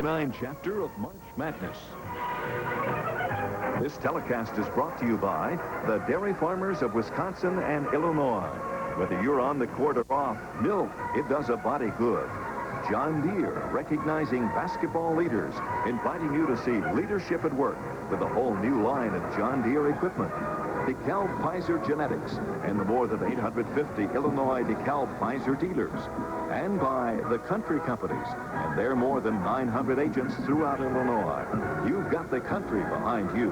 Canine chapter of March Madness. This telecast is brought to you by the dairy farmers of Wisconsin and Illinois. Whether you're on the court or off, milk, it does a body good. John Deere, recognizing basketball leaders, inviting you to see leadership at work with a whole new line of John Deere equipment. DeKalb Pfizer Genetics and the more than 850 Illinois DeKalb Pfizer dealers. And by the country companies and their more than 900 agents throughout Illinois. You've got the country behind you.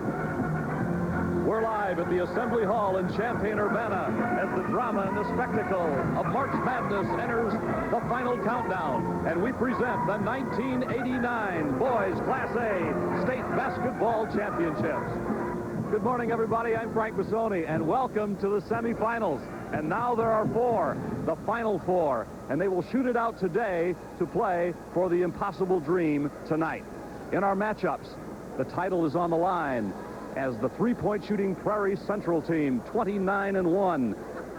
We're live at the Assembly Hall in Champaign-Urbana as the drama and the spectacle of March Madness enters the final countdown. And we present the 1989 Boys Class A State Basketball Championships. Good morning, everybody. I'm Frank Bassoni, and welcome to the semifinals. And now there are four, the final four, and they will shoot it out today to play for the impossible dream tonight. In our matchups, the title is on the line as the three-point shooting Prairie Central team, 29-1,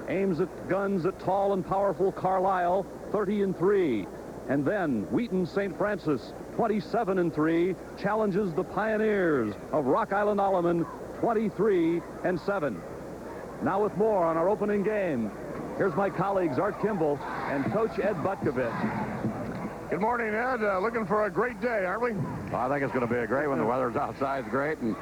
aims at guns at tall and powerful Carlyle, 30-3. And then Wheaton St. Francis, 27-3, challenges the Pioneers of Rock Island Alleman, 23-7. Now with more on our opening game, here's my colleagues Art Kimball and Coach Ed Butkovich. Good morning, Ed. Looking for a great day, aren't we? Well, I think it's going to be a great one. The weather's outside is great, and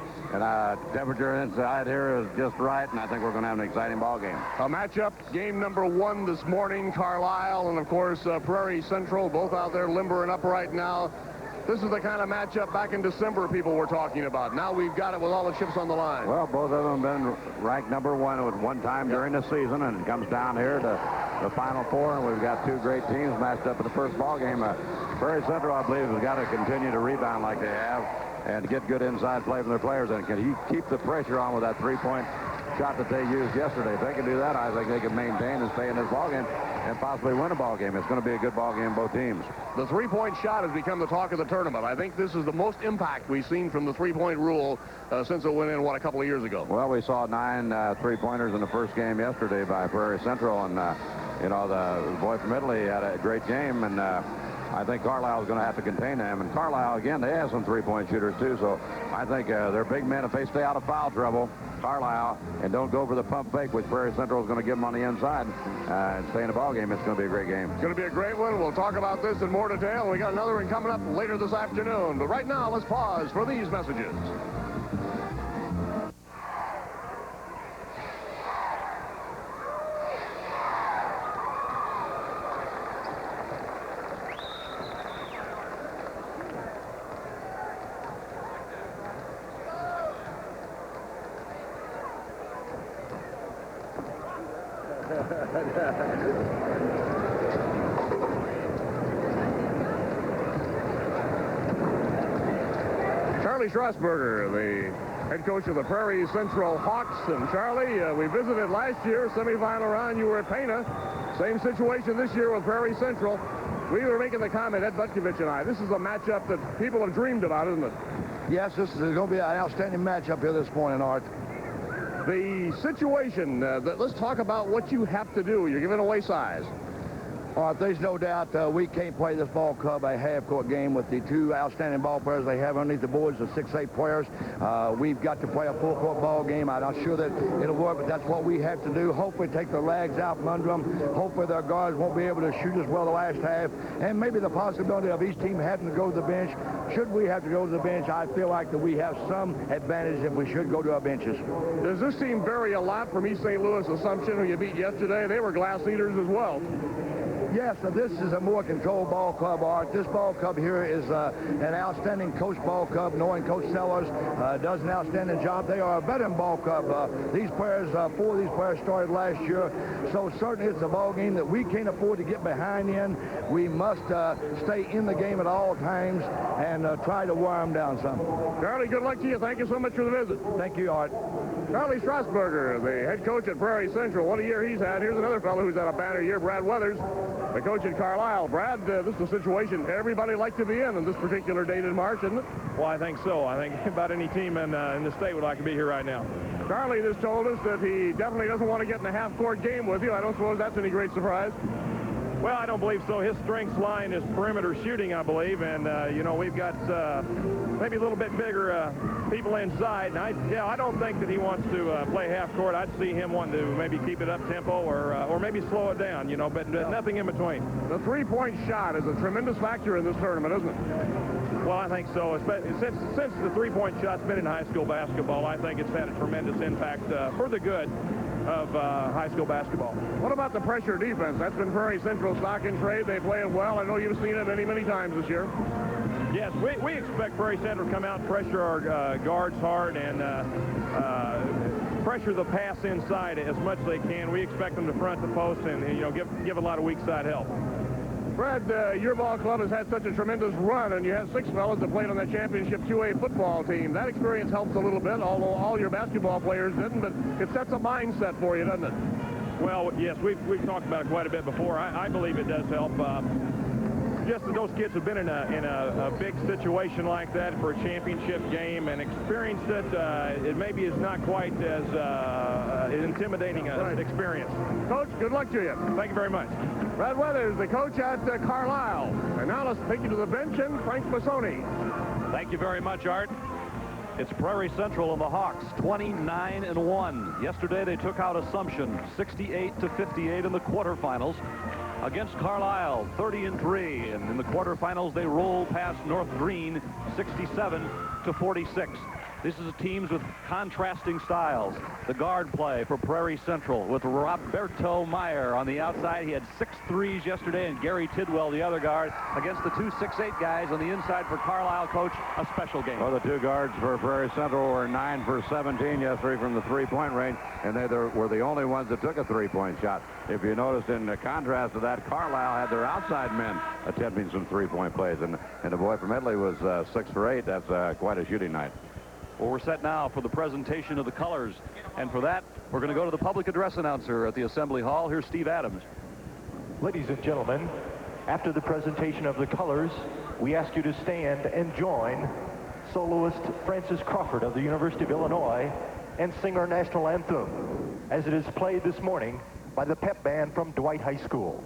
temperature inside here is just right, and I think we're going to have an exciting ball game. A matchup, game number one this morning, Carlyle and, of course, Prairie Central, both out there limber and upright now. This is the kind of matchup back in December people were talking about. Now we've got it with all the chips on the line. Well, both of them have been ranked number one at one time during the season, and it comes down here to the Final Four, and we've got two great teams matched up in the first ball game. Prairie Central, I believe, has got to continue to rebound like they have and get good inside play from their players, and can he keep the pressure on with that three-point shot that they used yesterday. If they can do that, I think they can maintain and stay in this ball game and possibly win a ball game. It's going to be a good ball game, both teams. The three-point shot has become the talk of the tournament. I think this is the most impact we've seen from the three-point rule since it went in, a couple of years ago. Well, we saw 9 three-pointers in the first game yesterday by Prairie Central, and, the boy from Italy had a great game, and I think Carlisle is going to have to contain them. And Carlisle, again, they have some three-point shooters, too, so I think they're big men. If they stay out of foul trouble, Carlisle, and don't go for the pump fake, which Prairie Central is going to give them on the inside, and stay in the ball game, it's going to be a great game. It's going to be a great one. We'll talk about this in more detail. We got another one coming up later this afternoon. But right now, let's pause for these messages. Charlie Strasburger, the head coach of the Prairie Central Hawks. And Charlie, we visited last year, semifinal round. You were at Pana. Same situation this year with Prairie Central. We were making the comment, Ed Butkovich and I, this is a matchup that people have dreamed about, isn't it? Yes, this is going to be an outstanding matchup here this morning, Art. The situation, let's talk about what you have to do. You're giving away size. All right, there's no doubt we can't play this ball club a half-court game with the two outstanding ball players they have underneath the boards, the 6'8" players. We've got to play a full-court ball game. I'm not sure that it'll work, but that's what we have to do. Hopefully take the lags out from under them. Hopefully their guards won't be able to shoot as well the last half. And maybe the possibility of each team having to go to the bench. Should we have to go to the bench, I feel like that we have some advantage if we should go to our benches. Does this team vary a lot from East St. Louis Assumption, who you beat yesterday? They were glass eaters as well. Yes, this is a more controlled ball club, Art. This ball club here is an outstanding coach ball club, knowing Coach Sellers does an outstanding job. They are a veteran ball club. These players, 4 of these players started last year, so certainly it's a ball game that we can't afford to get behind in. We must stay in the game at all times and try to wear them down some. Charlie, good luck to you. Thank you so much for the visit. Thank you, Art. Charlie Strasburger, the head coach at Prairie Central. What a year he's had. Here's another fellow who's had a banner year, Brad Weathers, the coach at Carlyle. Brad, this is a situation everybody liked to be in this particular date in March, isn't it? Well, I think so. I think about any team in the state would like to be here right now. Charlie just told us that he definitely doesn't want to get in a half-court game with you. I don't suppose that's any great surprise. Well, I don't believe so. His strengths line is perimeter shooting, I believe, and you know, we've got maybe a little bit bigger people inside. And I don't think that he wants to play half court. I'd see him wanting to maybe keep it up tempo or maybe slow it down, you know, but nothing in between. The three-point shot is a tremendous factor in this tournament, isn't it? Well, I think so. Since the three-point shot's been in high school basketball, I think it's had a tremendous impact for the good of high school basketball. What about the pressure defense? That's been Prairie Central stock in trade. They play it well. I know you've seen it many, many times this year. Yes, we expect Prairie Central to come out and pressure our guards hard and pressure the pass inside as much as they can. We expect them to front the post and you know, give a lot of weak side help. Fred, your ball club has had such a tremendous run, and you have 6 fellas that played on that championship 2A football team. That experience helps a little bit, although all your basketball players didn't, but it sets a mindset for you, doesn't it? Well, yes, we've talked about it quite a bit before. I believe it does help. Just that those kids have been in a big situation like that for a championship game and experienced it. It maybe is not quite as intimidating an experience. Coach, good luck to you. Thank you very much. Brad Weathers, the coach at Carlyle. And now let's take you to the bench and Frank Massoni. Thank you very much, Art. It's Prairie Central and the Hawks, 29-1. Yesterday they took out Assumption, 68-58 in the quarterfinals. Against Carlyle, 30-3, and in the quarterfinals they rolled past North Green, 67-46. This is teams with contrasting styles. The guard play for Prairie Central with Roberto Meyer on the outside. He had 6 threes yesterday, and Gary Tidwell, the other guard, against the 2 6'8" guys on the inside for Carlyle. Coach, a special game. Well, the 2 guards for Prairie Central were 9 for 17 yesterday from the three-point range, and they were the only ones that took a three-point shot. If you noticed, in contrast to that, Carlyle had their outside men attempting some three-point plays, and the boy from Italy was 6 for 8. That's quite a shooting night. Well, we're set now for the presentation of the colors, and for that, we're going to go to the public address announcer at the Assembly Hall. Here's Steve Adams. Ladies and gentlemen, after the presentation of the colors, we ask you to stand and join soloist Francis Crawford of the University of Illinois and sing our national anthem, as it is played this morning by the pep band from Dwight High School.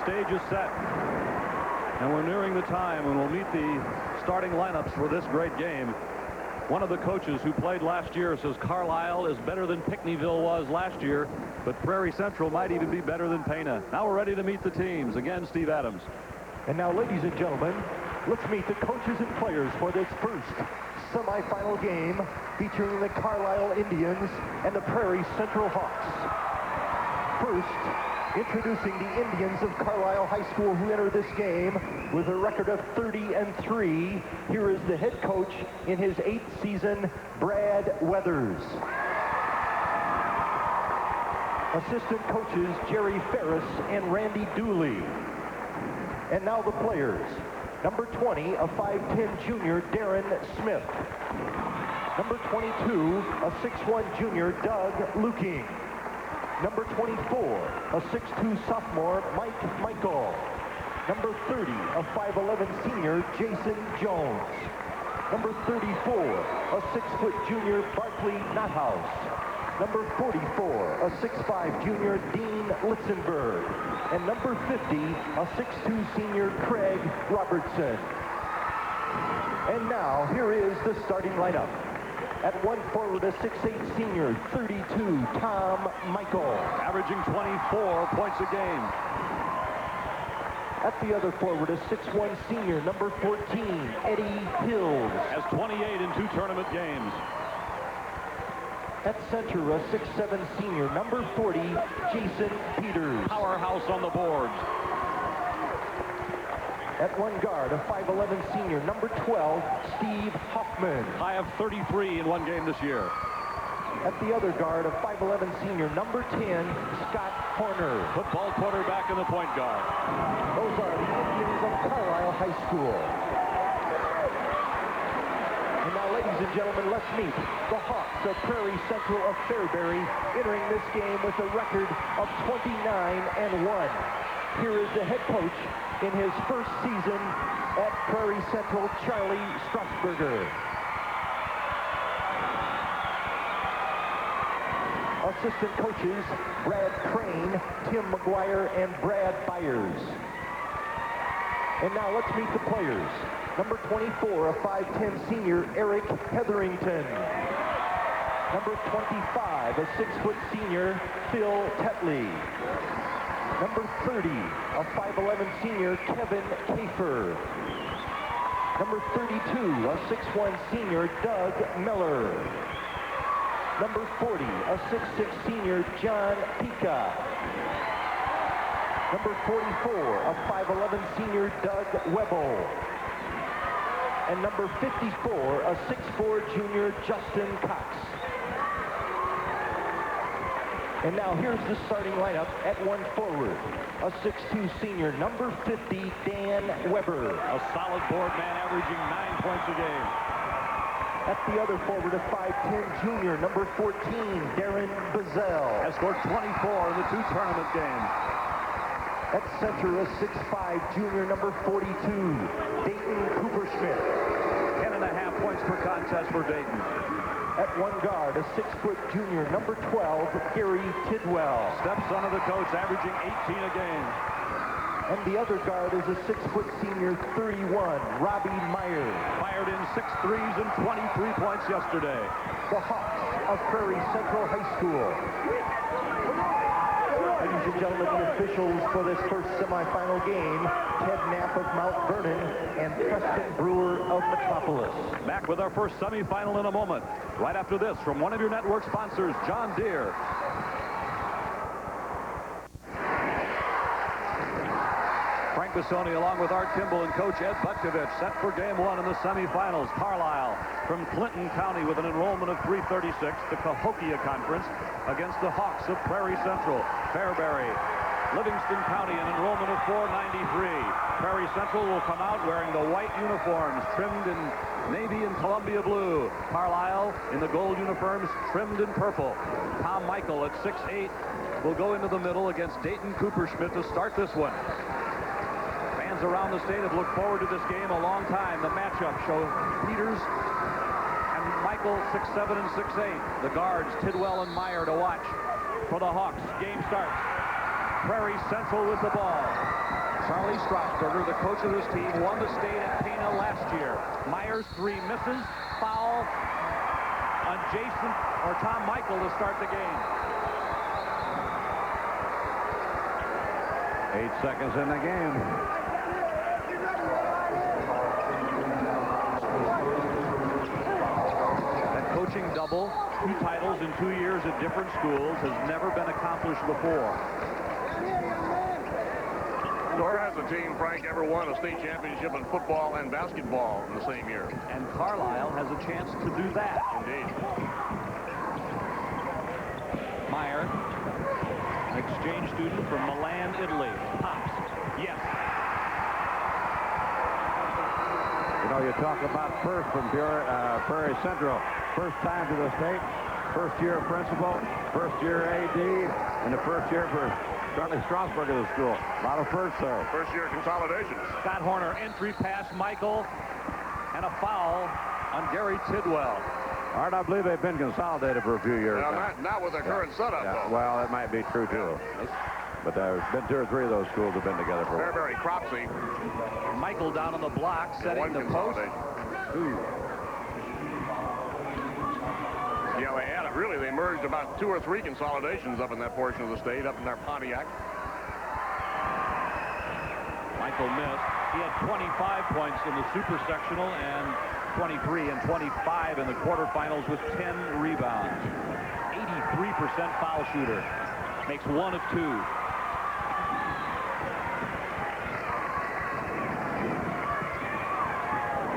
Stage is set, and we're nearing the time when we'll meet the starting lineups for this great game. One of the coaches who played last year says Carlyle is better than Pinckneyville was last year, but Prairie Central might even be better than Pana. Now we're ready to meet the teams. Again, Steve Adams. And now, ladies and gentlemen, let's meet the coaches and players for this first semifinal game featuring the Carlyle Indians and the Prairie Central Hawks. First, introducing the Indians of Carlyle High School, who enter this game with a record of 30-3. Here is the head coach in his 8th season, Brad Weathers. Assistant coaches Jerry Ferris and Randy Dooley. And now the players. Number 20, a 5'10 junior, Darren Smith. Number 22, a 6'1 junior, Doug Luking. Number 24, a 6'2 sophomore, Mike Michael. Number 30, a 5'11 senior, Jason Jones. Number 34, a 6-foot junior, Barkley Nothouse. Number 44, a 6'5 junior, Dean Litzenberg. And number 50, a 6'2 senior, Craig Robertson. And now, here is the starting lineup. At one forward, a 6'8 senior, 32, Tom Michael. Averaging 24 points a game. At the other forward, a 6'1 senior, number 14, Eddie Hills. Has 28 in 2 tournament games. At center, a 6'7 senior, number 40, Jason Peters. Powerhouse on the boards. At one guard, a 5'11 senior, number 12, Steve Hoffman. High of 33 in 1 game this year. At the other guard, a 5'11 senior, number 10, Scott Horner. Football quarterback and the point guard. Those are the Indians of Carlyle High School. And now, ladies and gentlemen, let's meet the Hawks of Prairie Central of Fairbury, entering this game with a record of 29-1. Here is the head coach in his first season at Prairie Central, Charlie Strasburger. Assistant coaches, Brad Crane, Tim McGuire, and Brad Byers. And now let's meet the players. Number 24, a 5'10 senior, Eric Hetherington. Number 25, a 6-foot senior, Phil Tetley. Number 30, a 5'11 senior, Kevin Kafer. Number 32, a 6'1 senior, Doug Miller. Number 40, a 6'6 senior, John Pika. Number 44, a 5'11 senior, Doug Webble. And number 54, a 6'4 junior, Justin Cox. And now here's the starting lineup at one forward. A 6'2 senior, number 50, Dan Weber. A solid board man averaging 9 points a game. At the other forward, a 5'10 junior, number 14, Darren Bazell. Has scored 24 in the 2 tournament games. At center, a 6'5 junior, number 42, Dayton Cooperschmidt. 10.5 points per contest for Dayton. At one guard, a 6-foot junior, number 12, Gary Tidwell. Stepson of the coach, averaging 18 a game. And the other guard is a 6-foot senior, 31, Robbie Meyer. Fired in 6 threes and 23 points yesterday. The Hawks of Prairie Central High School. Ladies and gentlemen, the officials for this first semifinal game, Ted Knapp of Mount Vernon and Preston Brewer of Metropolis. Back with our first semifinal in a moment. Right after this, from one of your network sponsors, John Deere. Frank Bissoni along with Art Kimball and Coach Ed Butkovich set for game 1 in the semifinals. Carlyle from Clinton County with an enrollment of 336, the Cahokia Conference, against the Hawks of Prairie Central. Fairbury, Livingston County, an enrollment of 493. Prairie Central will come out wearing the white uniforms trimmed in navy and Columbia blue. Carlyle in the gold uniforms trimmed in purple. Tom Michael at 6'8" will go into the middle against Dayton Cooperschmidt to start this one. Fans around the state have looked forward to this game a long time. The matchup shows Peters and Michael 6'7" and 6'8". The guards, Tidwell and Meyer, to watch for the Hawks. Game starts. Prairie Central with the ball. Charlie Strasburger, the coach of this team, won the state at Pana last year. Myers 3 misses. Foul on Jason or Tom Michael to start the game. 8 seconds in the game. That coaching double, 2 titles in 2 years at different schools, has never been accomplished before. Nor has a team, Frank, ever won a state championship in football and basketball in the same year. And Carlyle has a chance to do that. Indeed. Meyer, an exchange student from Milan, Italy. Pops. Yes. You know, you talk about first from Prairie Central. First time to the state, first year principal, first year AD, and the first year for Charlie Strasburg of the school. A lot of firsts there. First year consolidation. Scott Horner, entry pass, Michael, and a foul on Gary Tidwell. Art, I believe they've been consolidated for a few years Well, now. not with their current setup, though. Well, that might be true, too. But there's been 2 or 3 of those schools have been together for a while. Fairbury, Cropsey. Michael down on the block, setting the post. Yeah, they had it. Really, they merged about 2 or 3 consolidations up in that portion of the state, up in their Pontiac. Michael missed. He had 25 points in the super sectional and 23 and 25 in the quarterfinals with 10 rebounds. 83% foul shooter. Makes 1 of 2.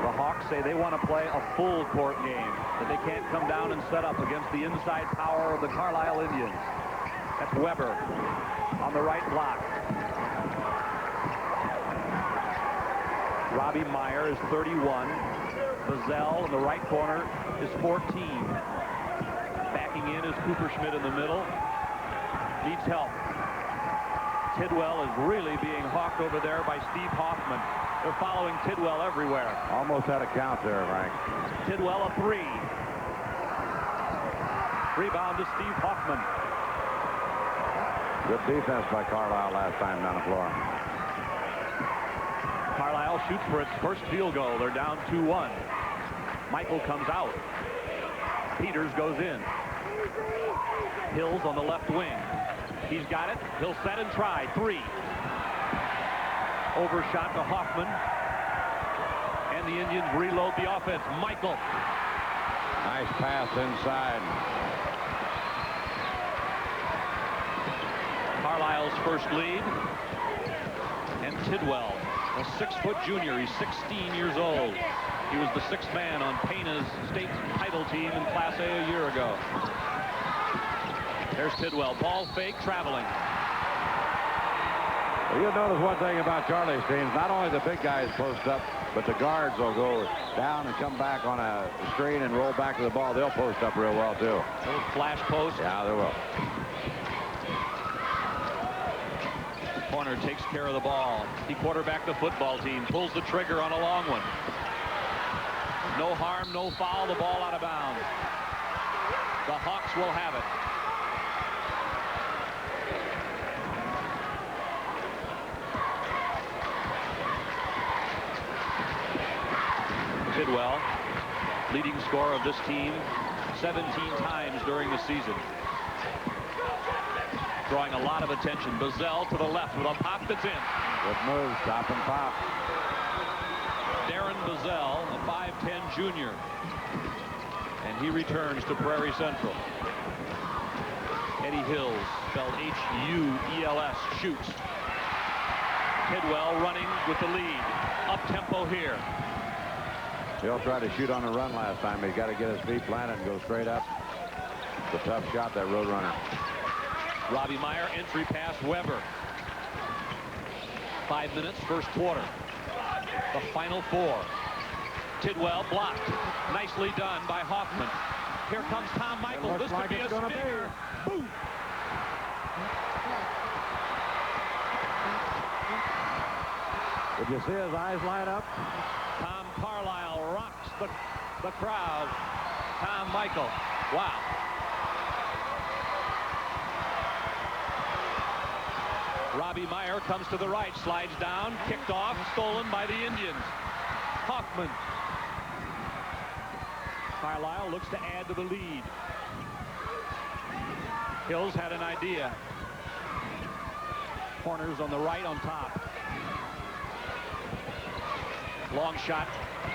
The Hawks say they want to play a full court game, that they can't come down and set up against the inside power of the Carlyle Indians. That's Weber on the right block. Robbie Meyer is 31. Bazell in the right corner is 14. Backing in is Cooper Schmidt in the middle. Needs help. Tidwell is really being hawked over there by Steve Hoffman. They're following Tidwell everywhere. Almost had a count there, Frank. Tidwell a 3. Rebound to Steve Hoffman. Good defense by Carlyle last time down the floor. Carlyle shoots for its first field goal. They're down 2-1. Michael comes out. Peters goes in. Hills on the left wing. He's got it. He'll set and try. 3. Overshot to Hoffman. And the Indians reload the offense. Michael. Nice pass inside. Carlyle's first lead. And Tidwell, a 6-foot junior. He's 16 years old. He was the 6th man on Pena's state title team in Class A a year ago. There's Tidwell. Ball fake, traveling. Well, you'll notice one thing about Charlie's teams. Not only the big guys post up, but the guards will go down and come back on a screen and roll back to the ball. They'll post up real well, too. Little flash post. Yeah, they will. Corner takes care of the ball. He quarterbacked the football team. Pulls the trigger on a long one. No harm, no foul. The ball out of bounds. The Hawks will have it. Tidwell, leading scorer of this team 17 times during the season. Drawing a lot of attention. Bazell to the left with a pop that's in. Good move, stop and pop. Darren Bazell, a 5'10 junior. And he returns to Prairie Central. Eddie Hills, spelled H-U-E-L-S, shoots. Tidwell running with the lead. Up tempo here. He'll try to shoot on a run last time. He's got to get his feet planted and go straight up. It's a tough shot, that road runner. Robbie Meyer, entry pass, Weber. 5 minutes, first quarter. The final 4. Tidwell blocked. Nicely done by Hoffman. Here comes Tom Michael. This could be a stinger. Boom! Did you see his eyes light up? Tom Carlyle rocks the crowd. Tom Michael. Wow. Robbie Meyer comes to the right, slides down, kicked off, stolen by the Indians. Hoffman. Carlyle looks to add to the lead. Hills had an idea. Corners on the right on top. Long shot,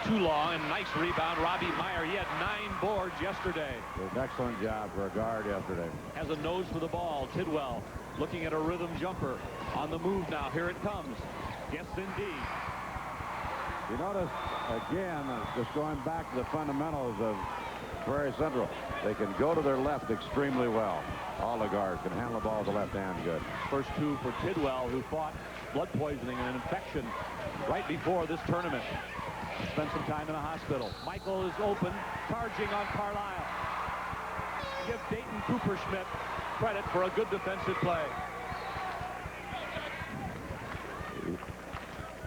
too long, and nice rebound. Robbie Meyer, he had 9 boards yesterday. Did an excellent job for a guard yesterday. Has a nose for the ball. Tidwell looking at a rhythm jumper. On the move now. Here it comes. Yes, indeed. You notice, again, just going back to the fundamentals of Prairie Central, they can go to their left extremely well. All the guards can handle the ball with the left hand good. First 2 for Tidwell, who fought blood poisoning and an infection right before this tournament. Spent some time in the hospital. Michael is open, charging on Carlyle. Give Dayton Cooper-Schmidt credit for a good defensive play.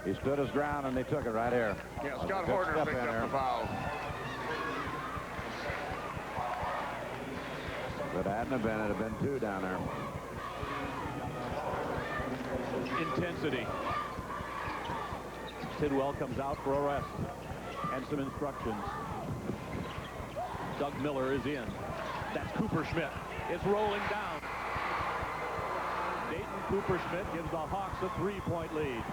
He stood his ground and they took it right here. Yeah, Scott Horner picked up the foul. it hadn't have been, it'd have been 2 down there. Intensity. Tidwell comes out for a rest and some instructions. Doug Miller is in. That's Cooper Schmidt. It's rolling down. Dayton Cooper Schmidt gives the Hawks a 3-point lead.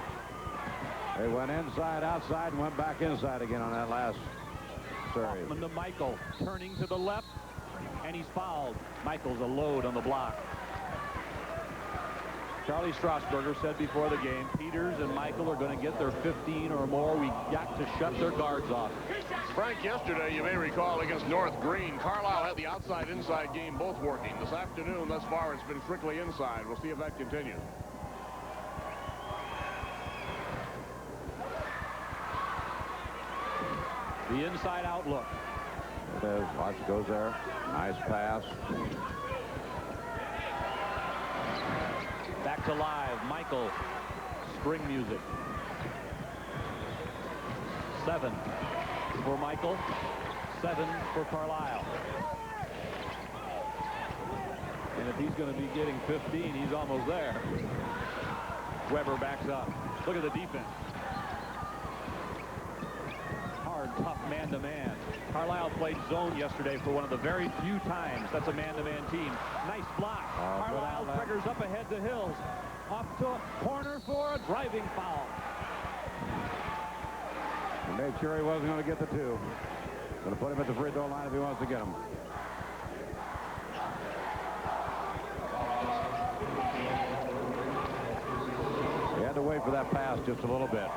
They went inside, outside, and went back inside again on that last series. Hoffman to Michael, turning to the left, and he's fouled. Michael's a load on the block. Charlie Strasburger said before the game, Peters and Michael are going to get their 15 or more. We got to shut their guards off. Frank, yesterday, you may recall, against North Green, Carlyle had the outside-inside game both working. This afternoon, thus far, it's been strictly inside. We'll see if that continues. The inside outlook. It is. Watch, goes there. Nice pass. Back to live. Michael. Spring music. 7 for Michael. 7 for Carlyle. And if he's going to be getting 15, he's almost there. Weber backs up. Look at the defense. Hard, tough man-to-man. Carlyle played zone yesterday for one of the very few times that's a man-to-man team. Nice block. Carlyle triggers up ahead to Hills. Off to a corner for a driving foul. He made sure he wasn't going to get the 2. Going to put him at the free throw line if he wants to get him. He had to wait for that pass just a little bit.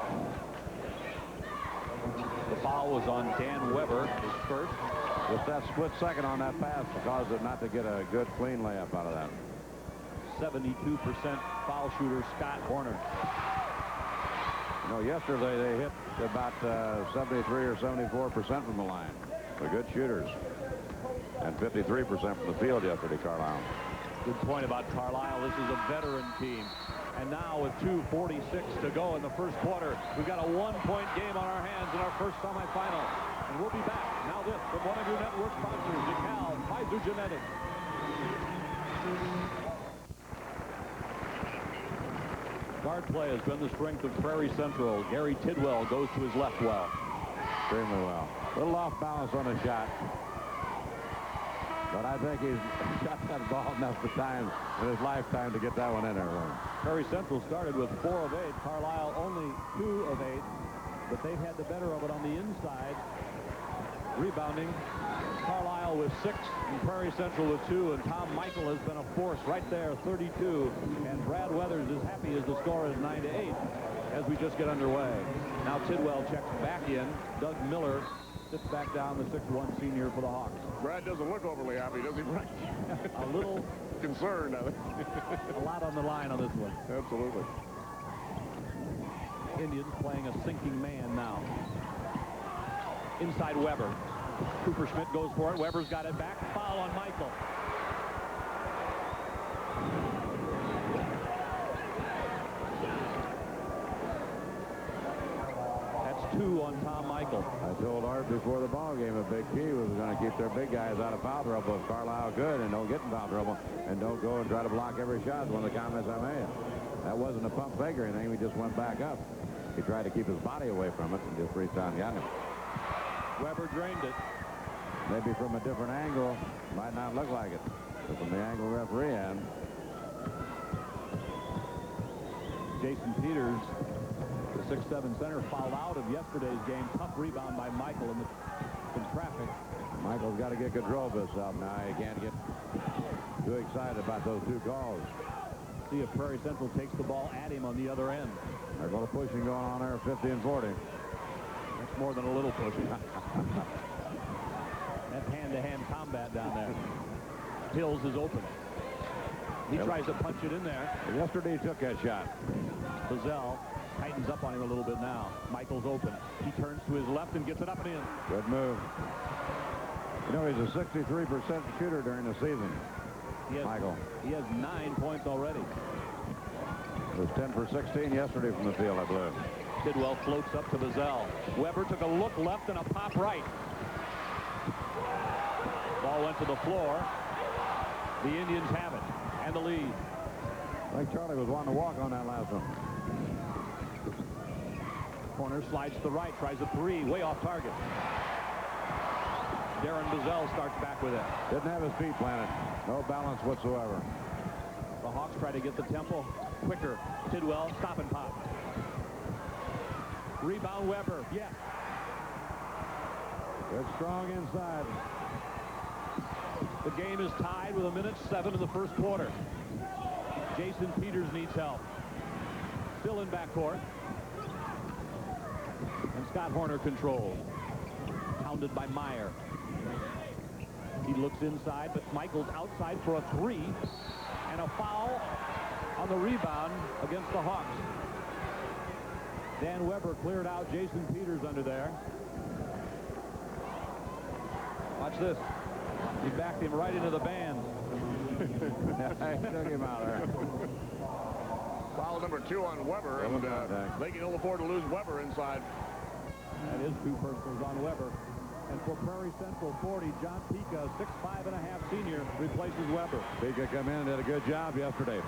The foul was on Dan Weber, his first. Just that split second on that pass caused it not to get a good clean layup out of that. 72% foul shooter Scott Horner. You know, yesterday they hit about 73 or 74% from the line. They're good shooters. And 53% from the field yesterday, Carlyle. Good point about Carlyle. This is a veteran team. And now with 2:46 to go in the first quarter, we've got a 1-point game on our hands in our first semifinal. And we'll be back. Now this from one of your network sponsors, DeKalb Pfizer Genetics. Guard play has been the strength of Prairie Central. Gary Tidwell goes to his left well. Extremely well. A little off balance on the shot. But I think he's shot that ball enough times in his lifetime to get that one in there. Prairie Central started with 4 of 8. Carlyle only 2 of 8. But they've had the better of it on the inside. Rebounding. Carlyle with 6 and Prairie Central with 2. And Tom Michael has been a force right there, 32. And Brad Weathers is happy as the score is 9-8 as we just get underway. Now Tidwell checks back in. Doug Miller sits back down, the 6'1" senior for the Hawks. Brad doesn't look overly happy, does he, Frank? A little concerned, I think. A lot on the line on this one. Absolutely. Indians playing a sinking man now. Inside Weber. Cooper Schmidt goes for it. Weber's got it back. Foul on Michael. That's 2 on Tom Michael. I told Art before the ball game a big key was going to keep their big guys out of foul trouble if Carlyle good and don't get in foul trouble and don't go and try to block every shot. One of the comments I made. That wasn't a pump fake or anything. He just went back up. He tried to keep his body away from it and just reached out and got him. Weber drained it. Maybe from a different angle, might not look like it. But from the angle referee had. Jason Peters, the 6'7" center, fouled out of yesterday's game. Tough rebound by Michael in traffic. Michael's got to get control of himself now. He can't get too excited about those 2 calls. See if Prairie Central takes the ball at him on the other end. They're going to pushing going on there, 50 and 40. That's more than a little pushing. That's hand-to-hand combat down there. Hills is open. He tries to punch it in there. Yesterday he took that shot. Bazell tightens up on him a little bit now. Michael's open. He turns to his left and gets it up and in. Good move. You know, he's a 63% shooter during the season. Michael. He has 9 points already. It was 10 for 16 yesterday from the field, I believe. Tidwell floats up to Bazell. Weber took a look left and a pop right. Ball went to the floor. The Indians have it and the lead. I think Charlie was wanting to walk on that last one. Corner slides to the right, tries a three, way off target. Darren Bazell starts back with it. Didn't have his feet planted. No balance whatsoever. The Hawks try to get the tempo quicker. Tidwell, stop and pop. Rebound Weber, yes. Good strong inside. The game is tied with 1:07 in the first quarter. Jason Peters needs help. Still in backcourt. And Scott Horner controls. Pounded by Meyer. He looks inside, but Michael's outside for a three. And a foul on the rebound against the Hawks. Dan Weber cleared out Jason Peters under there. Watch this. He backed him right into the band. He took him out there. Foul number 2 on Weber, and they can ill afford to lose Weber inside. That is 2 personals on Weber. And for Prairie Central 40, John Pica, 6'5.5" senior, replaces Weber. Pica come in and did a good job yesterday.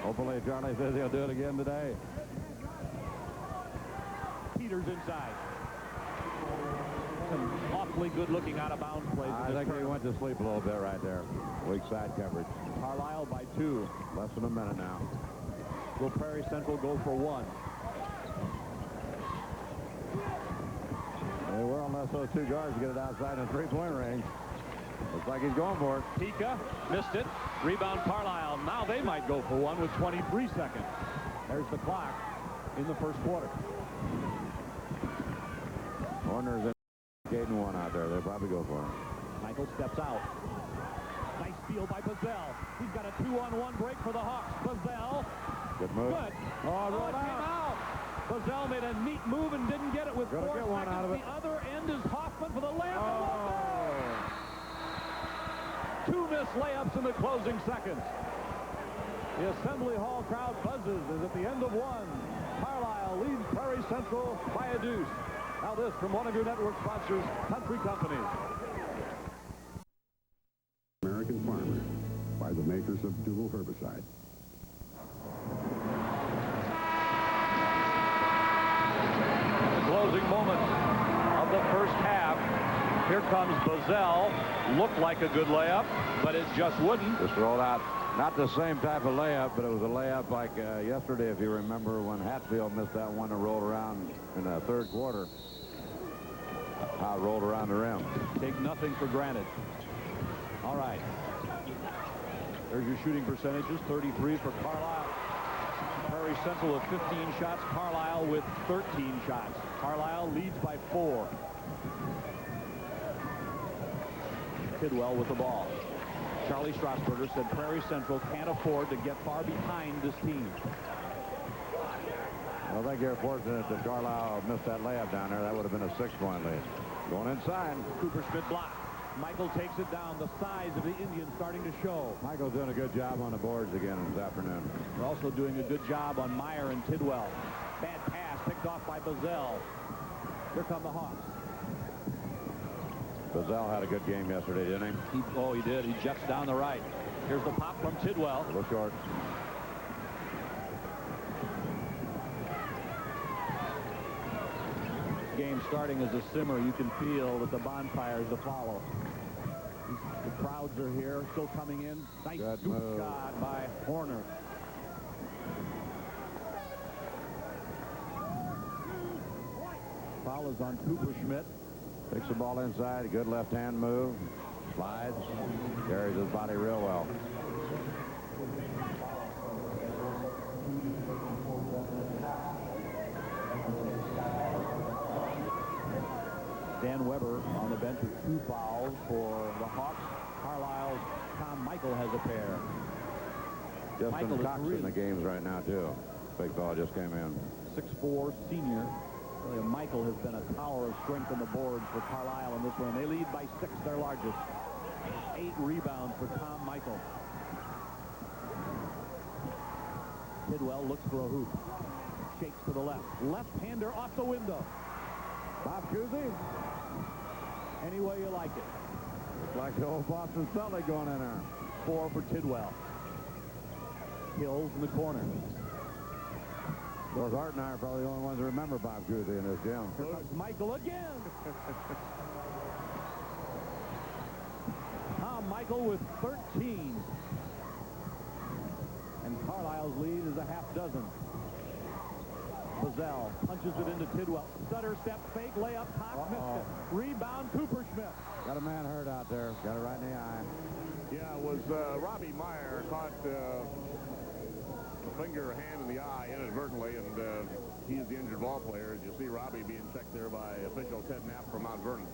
Hopefully Charlie says he'll do it again today. Peters inside. Some awfully good-looking out-of-bounds plays. I think he went to sleep a little bit right there. Weak side coverage. Carlyle by 2. Less than a minute now. Will Prairie Central go for 1? They will, unless those 2 guards get it outside in three-point range. Looks like he's going for it. Pica missed it. Rebound Carlyle. Now they might go for 1 with 23 seconds. There's the clock in the first quarter. Horner's indicating 1 out there. They'll probably go for it. Michael steps out. Nice steal by Bazell. He's got a 2-on-1 break for the Hawks. Bazell. Good move. Good. Oh, It came out. Bazell made a neat move and didn't get it with 4 get one seconds. out of it. The other end is Hoffman for the layup. Oh. 2 missed layups in the closing seconds. The Assembly Hall crowd buzzes as at the end of 1. Carlyle leads Prairie Central by a deuce. Now this from one of your network sponsors, Country Companies. American Farmer by the makers of Dual Herbicide. Closing moment of the first half. Here comes Bazell. Looked like a good layup, but it just wouldn't. Just rolled out. Not the same type of layup, but it was a layup like yesterday, if you remember, when Hatfield missed that one and rolled around in the third quarter. How it rolled around the rim. Take nothing for granted. All right. There's your shooting percentages. 33 for Carlyle. Prairie Central with 15 shots. Carlyle with 13 shots. Carlyle leads by 4. Tidwell with the ball. Charlie Strasburger said Prairie Central can't afford to get far behind this team. I think you're fortunate that Carlyle missed that layup down there. That would have been a 6-point lead. Going inside. Cooper Schmidt blocked. Michael takes it down. The size of the Indians starting to show. Michael's doing a good job on the boards again this afternoon. They're also doing a good job on Meyer and Tidwell. Bad pass picked off by Bazell. Here come the Hawks. Bazell had a good game yesterday, didn't he? He did. He jets down the right. Here's the pop from Tidwell. A little short. Game starting as a simmer. You can feel that the bonfire is to follow. The crowds are here, still coming in. Nice scoop shot by Horner. Foul is on Cooper Schmidt. Takes the ball inside. Good left-hand move. Slides. Carries his body real well. Dan Weber on the bench with 2 fouls for the Hawks. Carlisle's Tom Michael has a pair. Justin Cox in the games right now, too. Big ball just came in. 6'4" senior. William Michael has been a tower of strength on the boards for Carlyle in this one. They lead by 6, their largest. 8 rebounds for Tom Michael. Tidwell looks for a hoop. Shakes to the left. Left-hander off the window. Bob Cousy. Any way you like it. Looks like the old Boston Celtic going in there. 4 for Tidwell. Hills in the corner. Well, Art and I are probably the only ones that remember Bob Cousy in this gym. Here comes Michael again. Michael with 13. And Carlyle's lead is a half dozen. Bazell punches it into Tidwell. Stutter step fake layup. Cox missed it. Rebound Cooper-Schmidt. Got a man hurt out there. Got it right in the eye. Yeah, it was Robbie Meyer caught a finger or hand in the eye inadvertently, and he is the injured ball player. As you see Robbie being checked there by official Ted Knapp from Mount Vernon.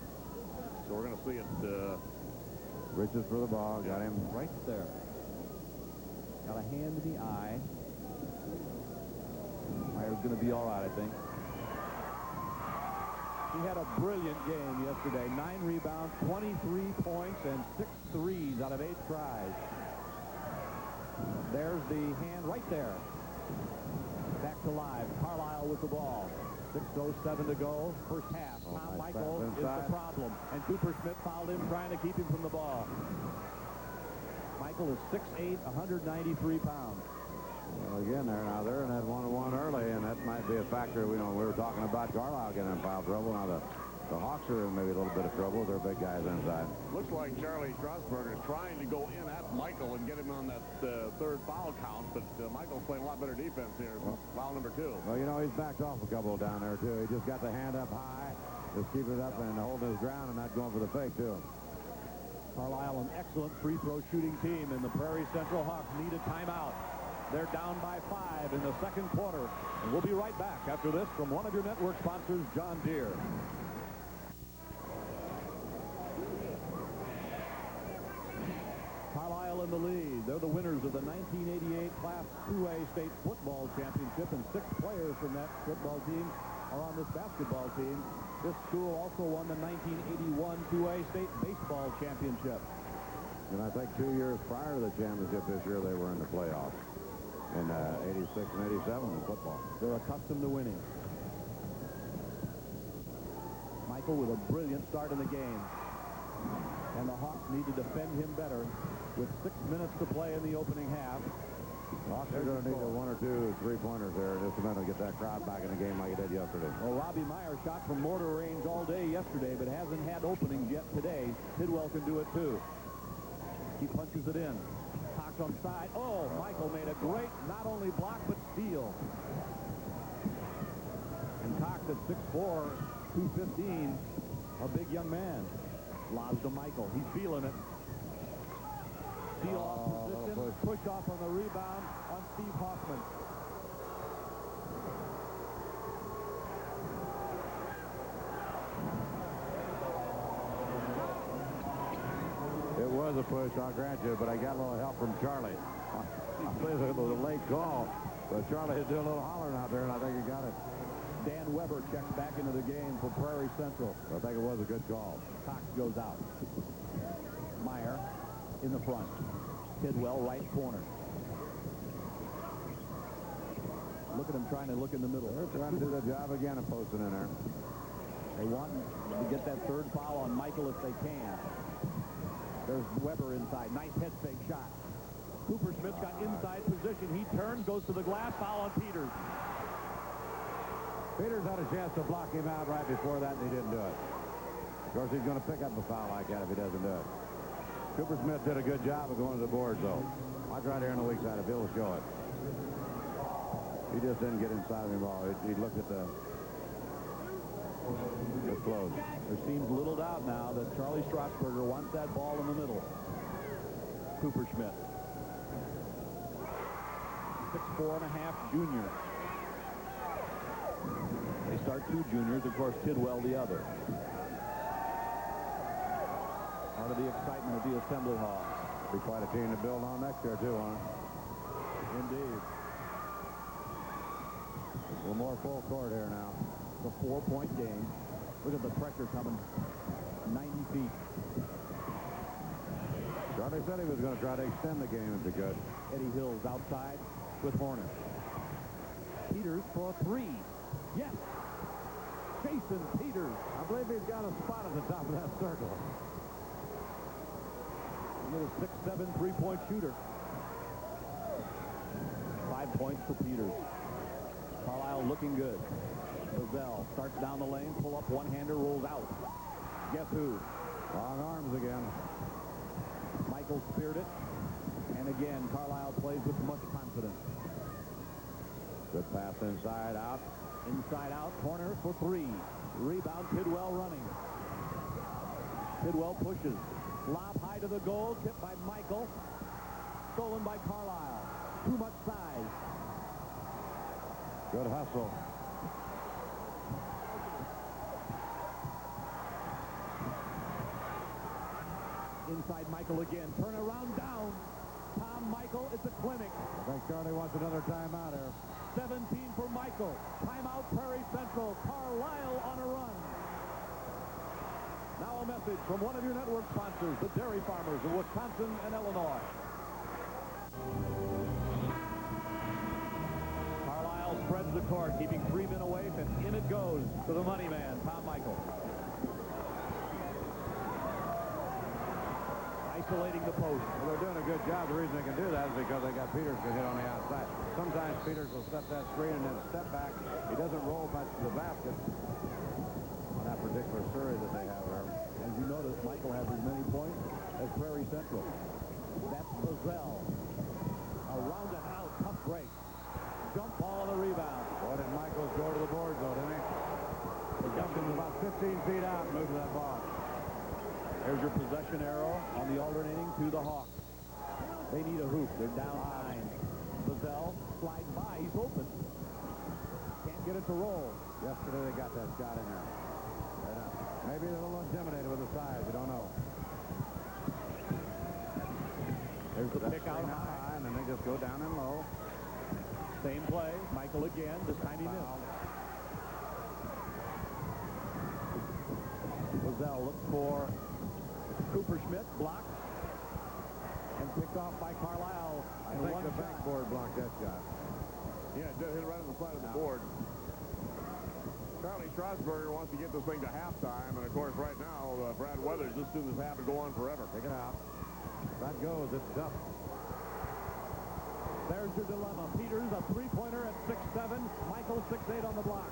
So we're going to see it. Reaches for the ball. Got him right there. Got a hand in the eye. Meyer's going to be all right, I think. He had a brilliant game yesterday. 9 rebounds, 23 points, and 6 threes out of 8 tries. There's the hand right there. Back to live. Carlyle with the ball. 6:07 to go. First half. Tom Michael is the problem. And Cooper-Schmidt fouled him trying to keep him from the ball. Michael is 6'8", 193 pounds. Well, again, they're in that 1-1 early, and that might be a factor. We were talking about Carlyle getting in foul trouble. Now the Hawks are in maybe a little bit of trouble. They're big guys inside. Looks like Charlie Strasburger is trying to go in at Michael and get him on that third foul count, but Michael's playing a lot better defense here. Foul number 2. Well, he's backed off a couple down there, too. He just got the hand up high, just keeping it up and holding his ground and not going for the fake, too. Carlyle, an excellent free throw shooting team, and the Prairie Central Hawks need a timeout. They're down by 5 in the second quarter. And we'll be right back after this from one of your network sponsors, John Deere. Carlyle in the lead. They're the winners of the 1988 Class 2A State Football Championship, and 6 players from that football team are on this basketball team. This school also won the 1981 2A State Baseball Championship. And I think 2 years prior to the championship this year, they were in the playoffs. In 86 and 87 in football. They're accustomed to winning. Michael with a brilliant start in the game. And the Hawks need to defend him better with 6 minutes to play in the opening half. Hawks are going to need 1 or 2 3-pointers there in just a minute to get that crowd back in the game like he did yesterday. Well, Robbie Meyer shot from mortar range all day yesterday, but hasn't had openings yet today. Tidwell can do it too. He punches it in. Cox on side. Oh, Michael made a great not only block but steal. And Cox at 6'4", 215, a big young man. Lobs to Michael. He's feeling it. Steal off position. Push off on the rebound on Steve Hoffman. It was a push, I'll grant you, but I got a little help from Charlie. It was a late call, but Charlie had done a little hollering out there, and I think he got it. Dan Weber checks back into the game for Prairie Central. I think it was a good call. Cox goes out. Meyer in the front. Tidwell right corner. Look at him trying to look in the middle. They're trying to do the job again of posting in there. They want to get that third foul on Michael if they can. There's Weber inside. Nice head fake shot. Cooper-Schmidt's got inside position. He turns, goes to the glass. Foul on Peters. Peters had a chance to block him out right before that, and he didn't do it. Of course, he's going to pick up a foul like that if he doesn't do it. Cooper-Schmidt did a good job of going to the boards, though. Watch right here on the weak side. If he'll show it. He just didn't get inside of the ball. He looked at the... It's close. There seems little doubt now that Charlie Strasburger wants that ball in the middle. Cooper-Schmidt. 6'4.5" junior. They start 2 juniors, of course, Tidwell the other. Part of the excitement of the Assembly Hall. Be quite a team to build on next year, too, huh? Indeed. A little more full court here now. It's a 4-point game. Look at the pressure coming 90 feet. Charlie said he was going to try to extend the game if he could. Eddie Hills outside with Horner. Peters for a 3. Yes. Jason Peters. I believe he's got a spot at the top of that circle. Little 6'7" three-point shooter. 5 points for Peters. Carlyle looking good. Bazell starts down the lane, pull up one-hander, rolls out. Guess who? Long arms again. Michael speared it. And again, Carlyle plays with much confidence. Good pass inside out. Inside out, corner for three. Rebound, Tidwell running. Tidwell pushes. Lob high to the goal, tipped by Michael. Stolen by Carlyle. Too much size. Good hustle. Inside Michael again. Turn around, down. Tom Michael, it's a clinic. I think Charlie wants another timeout here. 17 for Michael. Timeout, Prairie Central. Carlyle on a run. Now a message from one of your network sponsors, the dairy farmers of Wisconsin and Illinois. Carlyle spreads the court, keeping 3 men away, and in it goes to the money man, Tom Michael. Isolating the post. Well, they're doing a good job. The reason they can do that is because they got Peters to hit on the outside. Sometimes Peters will set that screen and then step back. He doesn't roll much to the basket on that particular series that they have there. As you notice, Michael has as many points as Prairie Central. That's Bazell. Around and out, tough break. Jump ball on the rebound. Boy, did Michael go to the boards, though, didn't he? He jumped him about 15 feet out and moved to that ball. There's your possession arrow on the alternating to the Hawks. They need a hoop. They're down 9. Bazell slides by. He's open. Can't get it to roll. Yesterday they got that shot in there. Maybe they're a little intimidated with the size. We don't know. There's the pick out high. And then they just go down and low. Same play. Michael again. This time he missed. Bazell looks for Cooper Schmidt, blocked and picked off by Carlyle. I think the backboard blocked that shot. Yeah, it did hit right on the side of the board. Charlie Strasburger wants to get this thing to halftime, and of course right now Brad Weathers, this student's have to go on forever. Pick it out. If that goes, it's tough. There's your dilemma. Peters, a three-pointer at 6'7". Michael, 6'8" on the block.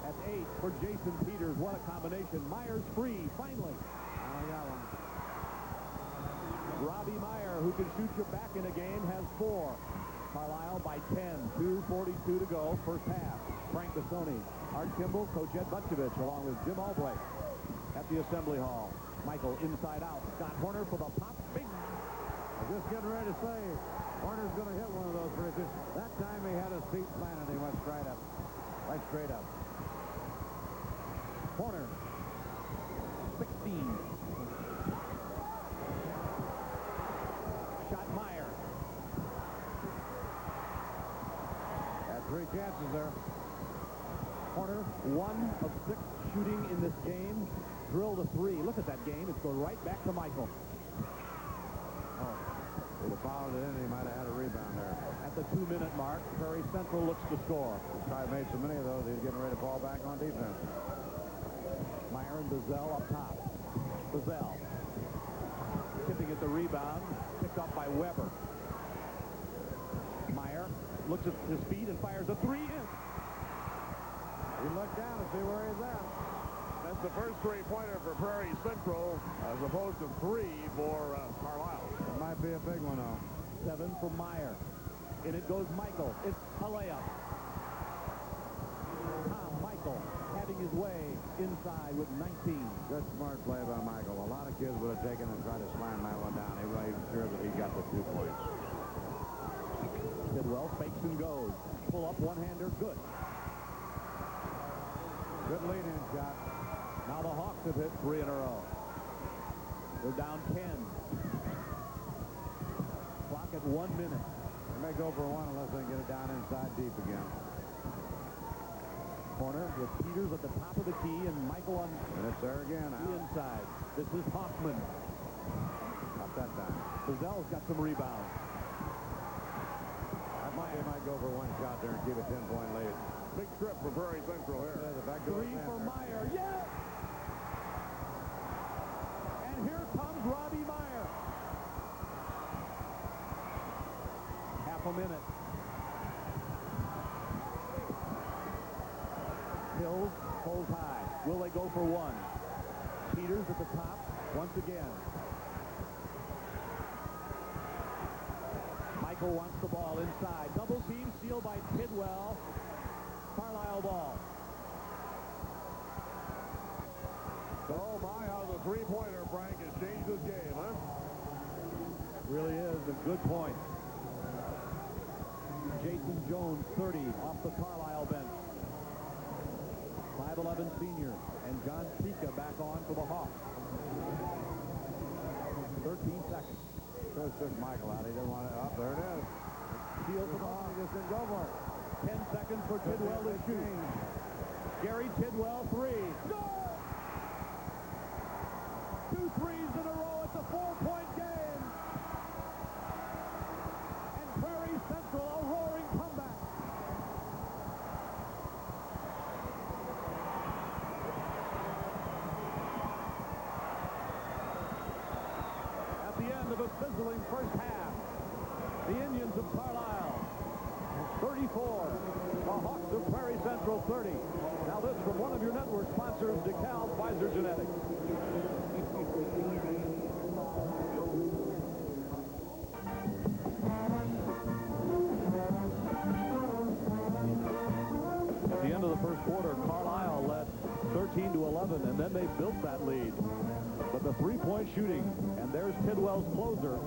At 8 for Jason Peters. What a combination. Myers free, finally. I got one. Robbie Meyer, who can shoot you back in a game, has 4. Carlyle by 10. 2:42 to go, first half. Frank Bassoni, Art Kimball, Coach Ed Butchevich, along with Jim Albright at the Assembly Hall. Michael inside out. Scott Horner for the pop. Big. I was just getting ready to say, Horner's going to hit one of those bridges. That time he had his feet planted. He went straight up. Right straight up. Horner. 16. Shot Meyer. Had 3 chances there. Horner, 1 of 6 shooting in this game. Drilled a 3. Look at that game. It's going right back to Michael. Oh, if he'd have followed it in, he might have had a rebound there. At the 2-minute mark, Prairie Central looks to score. This guy made so many of those, he's getting ready to fall back on defense. Meyer and Bazell up top. Bazell tipping at the rebound, picked up by Weber. Meyer looks at his feet and fires a 3 in. He looked down to see where he's at. That's the first three-pointer for Prairie Central, as opposed to 3 for Carlyle. It might be a big one, though. 7 for Meyer. And it goes Michael. It's a layup. Tom Michael having his way inside with 19. Good smart play by Michael. A lot of kids would have taken and tried to slam that one down. He wasn't even sure that he got the 2 points. Tidwell fakes and goes. Pull up one-hander. Good. Good lead-in shot. Now the Hawks have hit 3 in a row. They're down 10. Clock at 1 minute. They may go for 1 unless they can get it down inside deep again. Corner with Peters at the top of the key and Michael on And it's there again. the inside. This is Hoffman. Not that time. Bazell's got some rebounds. They might go for 1 shot there and keep a 10-point lead. Big trip for Prairie Central here. Yeah, the back door 3 for there. Meyer. Yes! And here comes Robbie Meyer. a minute. Hills holds high. Will they go for one? Peters at the top once again. Michael wants the ball inside. Double team sealed by Tidwell. Carlyle ball. Oh, my, how the three-pointer, Frank, has changed this game, huh? Really is a good point. Jason Jones, 30, off the Carlyle bench. 5'11" senior. And John Pika back on for the Hawks. 13 seconds. Just took Michael out. He didn't want it. Up there it is. Steal for the Hawks. Just didn't go for it. 10 seconds for Tidwell to shoot. Gary Tidwell, 3. Go! 2 threes in a row. It's a 4-point game. And Prairie Central, a roaring comeback. At the end of a sizzling first half, the Indians of Carlyle, 34. The Hawks of Prairie Central, 30. Now this from one of your network sponsors, DeKalb Pfizer Genetics. At the end of the first quarter, Carlyle led 13-11, and then they built that lead. But the three-point shooting, and there's Tidwell's closer,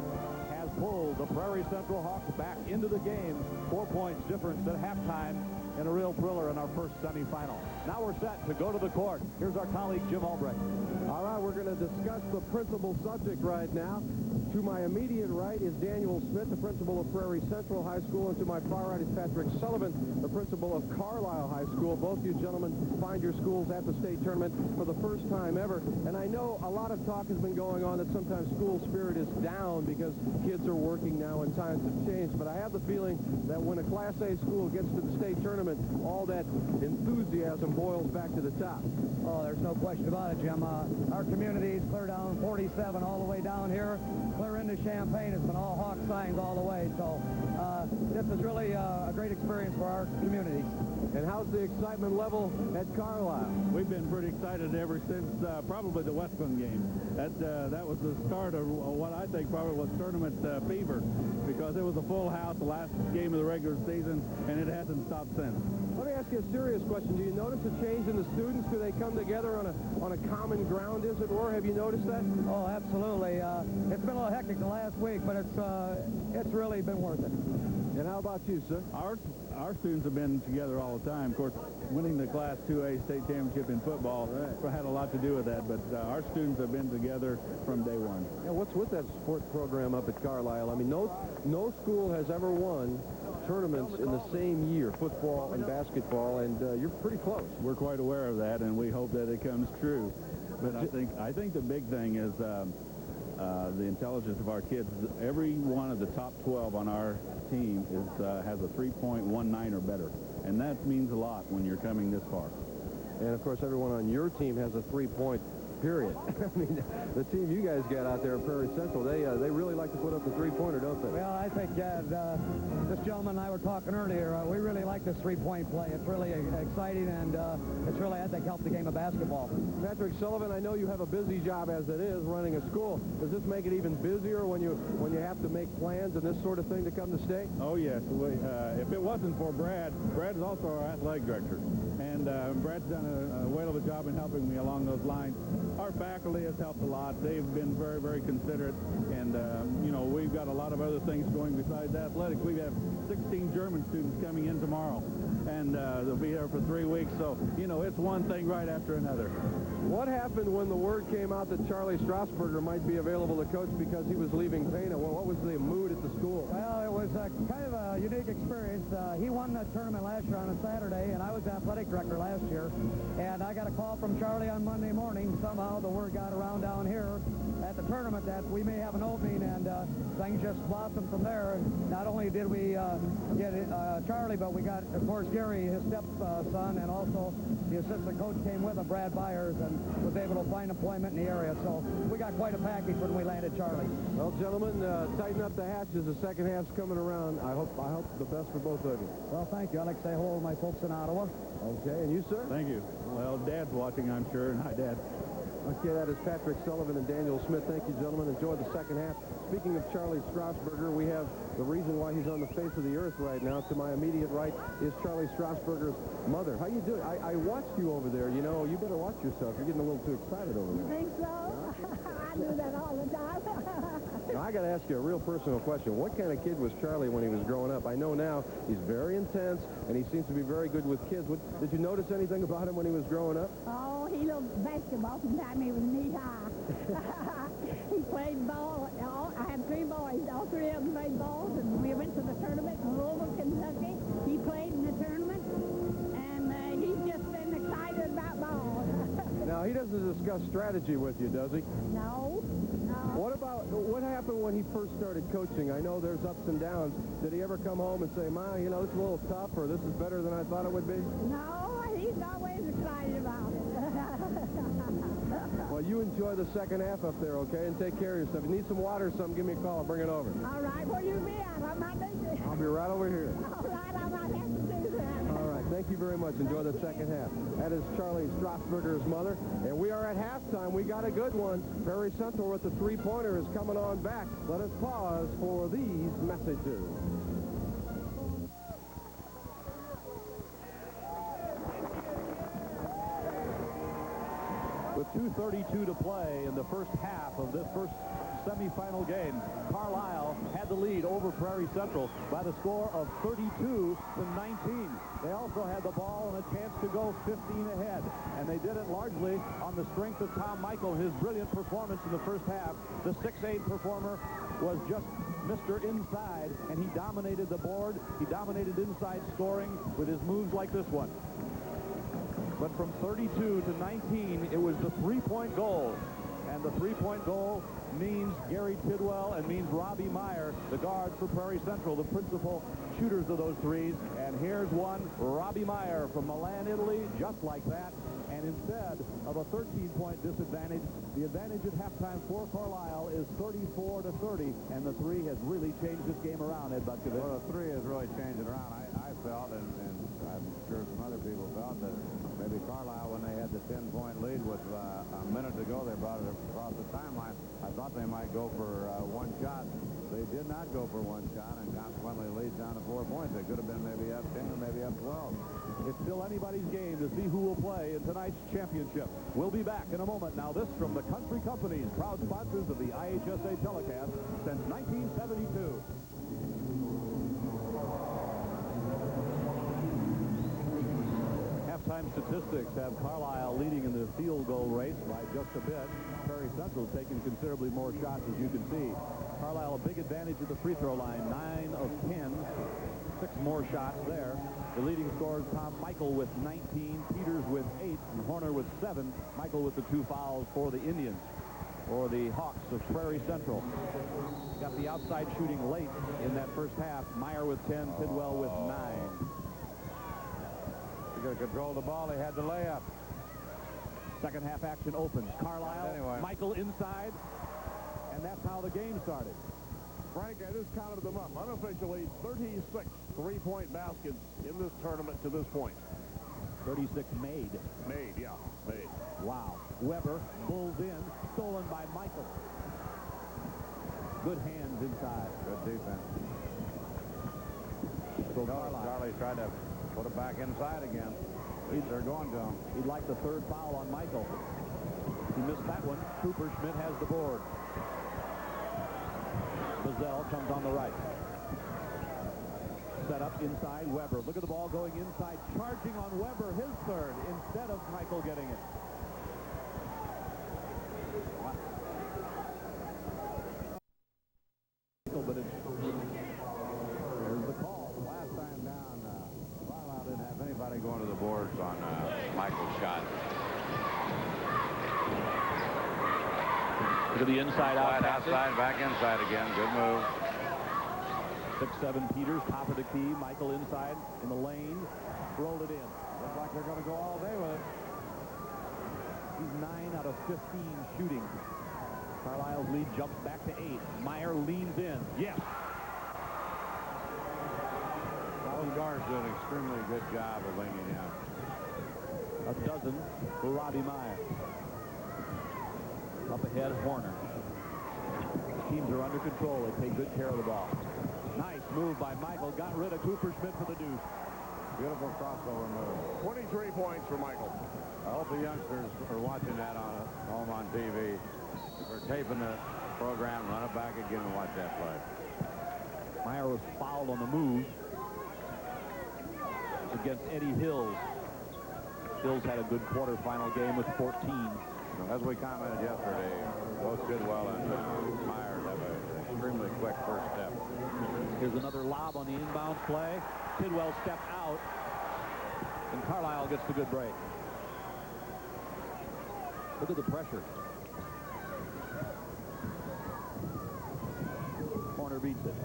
has pulled the Prairie Central Hawks back into the game. 4 points difference at halftime in a real thriller in our first semifinal. Now we're set to go to the court. Here's our colleague, Jim Albrecht. All right, we're going to discuss the principal subject right now. To my immediate right is Daniel Smith, the principal of Prairie Central High School, and to my far right is Patrick Sullivan, the principal of Carlyle High School. Both you gentlemen find your schools at the state tournament for the first time ever. And I know a lot of talk has been going on that sometimes school spirit is down because kids are working now and times have changed. But I have the feeling that when a Class A school gets to the state tournament, all that enthusiasm boils back to the top. Oh, there's no question about it, Jim. Our community's clear down 47 all the way down here, clear into Champaign. It's been all Hawk signs all the way. So this is really a great experience for our community. And how's the excitement level at Carlyle? We've been pretty excited ever since probably the Westland game. That was the start of what I think probably was tournament fever, because it was a full house the last game of the regular season, and it hasn't stopped since. Let me ask you a serious question. Do you notice a change in the students? Do they come together on a common ground, as it were? Have you noticed that? Oh, absolutely. It's been a little hectic the last week, but it's really been worth it. And how about you, sir? Our students have been together all the time. Of course, winning the Class 2A state championship in football had a lot to do with that, but our students have been together from day one. Yeah, what's with that sports program up at Carlyle? I mean, no school has ever won tournaments in the same year, football and basketball, and you're pretty close. We're quite aware of that, and we hope that it comes true. But I think the big thing is the intelligence of our kids. Every one of the top 12 on our team has a 3.19 or better, and that means a lot when you're coming this far. And of course, everyone on your team has a 3-point period. I mean, the team you guys got out there at Prairie Central, they really like to put up the three-pointer, don't they? Well, I think this gentleman and I were talking earlier. We really like this three-point play. It's really exciting, and it's really, I think, helped the game of basketball. Patrick Sullivan, I know you have a busy job as it is running a school. Does this make it even busier when you have to make plans and this sort of thing to come to state? Oh, yes. If it wasn't for Brad is also our athletic director, and Brad's done a whale of a job in helping me along those lines. Our faculty has helped a lot. They've been very, very considerate, and you know, we've got a lot of other things going besides athletics. We have 16 German students coming in tomorrow, and they'll be here for 3 weeks. So, you know, it's one thing right after another. What happened when the word came out that Charlie Strasburger might be available to coach because he was leaving Pana? Well, what was the mood at the school? Well, it was kind of a unique unique experience. He won the tournament last year on a Saturday, and I was athletic director last year. And I got a call from Charlie on Monday morning. Somehow the word got around down here at the tournament that we may have an opening, and things just blossomed from there. And not only did we get Charlie, but we got, of course, Gary, his stepson, and also the assistant coach came with him, Brad Byers, and was able to find employment in the area. So we got quite a package when we landed Charlie. Well, gentlemen, tighten up the hatches. The second half's coming around. I hope the best for both of you. Well, thank you. I'd like to say hello to my folks in Ottawa. Okay, and you, sir? Thank you. Well, Dad's watching, I'm sure, and hi, Dad. Okay, that is Patrick Sullivan and Daniel Smith. Thank you, gentlemen. Enjoy the second half. Speaking of Charlie Strasburger, we have the reason why he's on the face of the earth right now. To my immediate right is Charlie Strasburger's mother. How you doing? I watched you over there. You know, you better watch yourself. You're getting a little too excited over there. You think so? I do that all the time. Now, I got to ask you a real personal question. What kind of kid was Charlie when he was growing up? I know now he's very intense, and he seems to be very good with kids. Did you notice anything about him when he was growing up? Oh, he loved basketball from the time he was knee-high. He played ball. I had 3 boys. All 3 of them played balls, and we went to the tournament in Louisville, Kentucky. He played in the tournament, and he's just been excited about ball. Now, he doesn't discuss strategy with you, does he? No. What happened when he first started coaching? I know there's ups and downs. Did he ever come home and say, Ma, you know, this is a little tough, or this is better than I thought it would be? No, he's always excited about it. Well, you enjoy the second half up there, okay? And take care of yourself. If you need some water or something, give me a call. I'll bring it over. All right, where you be at? I'm not busy. I'll be right over here. All right, I might have to do that. All right, thank you very much. Enjoy the second half. That is Charlie Strasburger's mother. And we are at halftime. We got a good one. Prairie Central with the three-pointer is coming on back. Let us pause for these messages. With 2:32 to play in the first half of this first semifinal game, Carlyle had the lead over Prairie Central by the score of 32-19. They also had the ball and a chance to go 15 ahead, and they did it largely on the strength of Tom Michael, his brilliant performance in the first half. The 6'8" performer was just Mr. Inside, and he dominated the board. He dominated inside scoring with his moves like this one. But from 32 to 19, it was the three-point goal. And the three-point goal means Gary Tidwell and means Robbie Meyer, the guards for Prairie Central, the principal shooters of those threes. And here's one, Robbie Meyer from Milan, Italy, just like that. And instead of a 13-point disadvantage, the advantage at halftime for Carlyle is 34-30. And the three has really changed this game around, Ed Butkovich. Well, the three has really changed it around. I felt, and I'm sure some other people felt, that maybe Carlyle, when they had the 10-point lead with a minute to go, they brought it across the timeline. I thought they might go for one shot. They did not go for one shot, and consequently leads down to 4 points. They could have been maybe up 10 or maybe up 12. It's still anybody's game to see who will play in tonight's championship. We'll be back in a moment. Now, this from the Country Companies, proud sponsors of the IHSA telecast since 1972. Halftime statistics have Carlyle leading in the field goal race by just a bit. Prairie Central's taking considerably more shots, as you can see. Carlyle a big advantage at the free throw line, 9 of 10. 6 more shots there. The leading scorers, Tom Michael with 19, Peters with 8, and Horner with 7. Michael with the 2 fouls for the Indians, or the Hawks of Prairie Central. Got the outside shooting late in that first half. Meyer with 10, Tidwell with 9. He could have controlled the ball. He had the layup. Second half action opens. Carlyle, anyway. Michael inside, and that's how the game started. Frank, I just counted them up. Unofficially, 36 three-point baskets in this tournament to this point. 36 made. Made, yeah, made. Wow. Weber, bulls in, stolen by Michael. Good hands inside. Good defense. So Carlyle. Charlie tried to put it back inside again. They're going to him. He'd like the third foul on Michael. He missed that one. Cooper Schmidt has the board. Bazell comes on the right. Set up inside Weber. Look at the ball going inside. Charging on Weber, his third, instead of Michael getting it. But there's the call. Last boards on Michael's shot. To the inside out. Outside, back inside again. Good move. 6-7 Peters, top of the key. Michael inside in the lane. Rolled it in. Looks like they're going to go all day with it. He's 9 out of 15 shooting. Carlyle's lead jumps back to 8. Meyer leans in. Yes. Those guards did an extremely good job of leaning out. A dozen for Robbie Meyer. Up ahead, Horner. Teams are under control. They take good care of the ball. Nice move by Michael. Got rid of Cooper Schmidt for the deuce. Beautiful crossover move. 23 points for Michael. I hope the youngsters are watching that home on TV. If we're taping the program, run it back again and watch that play. Meyer was fouled on the move against Eddie Hills. Hills had a good quarterfinal game with 14. As we commented yesterday, both Tidwell and Myers have an extremely quick first step. Here's another lob on the inbound play. Tidwell stepped out, and Carlyle gets the good break. Look at the pressure. Corner beats it.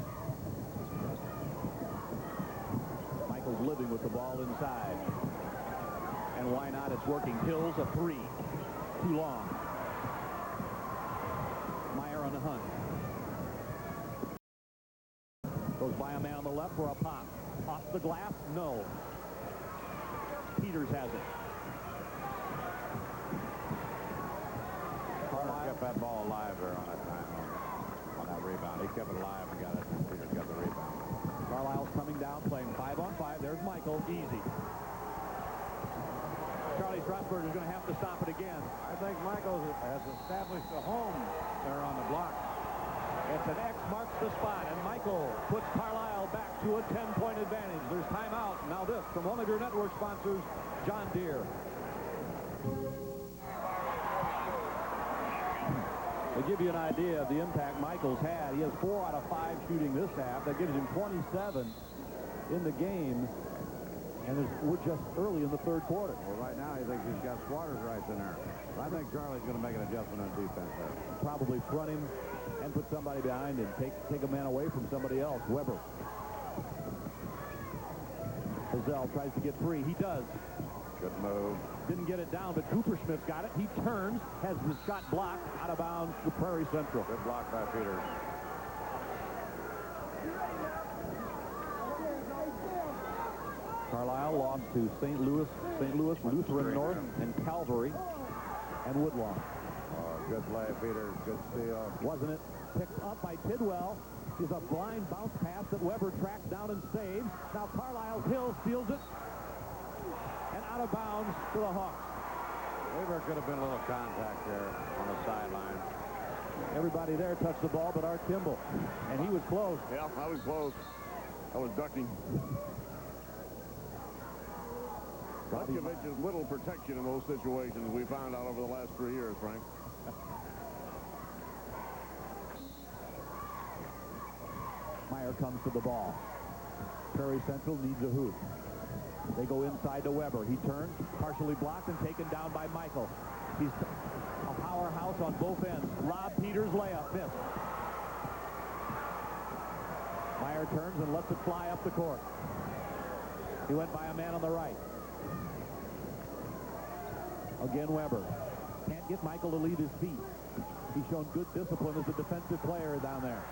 Michael's living with the ball inside. And why not? It's working. Hills a 3. Too long. Meyer on the hunt. Goes by a man on the left for a pop. Off the glass? No. Peters has it. Carlyle kept that ball alive there on that time, on that rebound. He kept it alive and got it. Peters got the rebound. Carlyle's coming down, playing 5-on-5. There's Michael. Easy. Charlie Strasburg is going to have to stop it again. I think Michael has established a home there on the block. It's an X marks the spot, and Michael puts Carlyle back to a 10-point advantage. There's timeout. Now this from one of your network sponsors, John Deere. To give you an idea of the impact Michael's had, he has 4 out of 5 shooting this half. That gives him 27 in the game. And we're just early in the third quarter. Well, right now, he thinks he's got squatters' rights in there. I think Charlie's going to make an adjustment on defense there. Probably front him and put somebody behind him. Take a man away from somebody else. Weber. Hazel tries to get free. He does. Good move. Didn't get it down, but Cooper Smith's got it. He turns, has the shot blocked out of bounds to Prairie Central. Good block by Peters. Carlyle lost to St. Louis, Lutheran North, and Calvary, and Woodlawn. Oh, good play, Peters. Good steal. Wasn't it? Picked up by Tidwell. Is a blind bounce pass that Weber tracks down and saves. Now Carlyle Hill steals it. And out of bounds to the Hawks. Weber could have been a little contact there on the sideline. Everybody there touched the ball but Art Kimball. And he was close. Yeah, I was close. I was ducking. Butkovic's little protection in those situations we found out over the last 3 years, Frank. Meyer comes to the ball. Prairie Central needs a hoop. They go inside to Weber. He turns, partially blocked and taken down by Michael. He's a powerhouse on both ends. Rob Peters layup, missed. Meyer turns and lets it fly up the court. He went by a man on the right. Again, Weber. Can't get Michael to leave his feet. He's shown good discipline as a defensive player down there.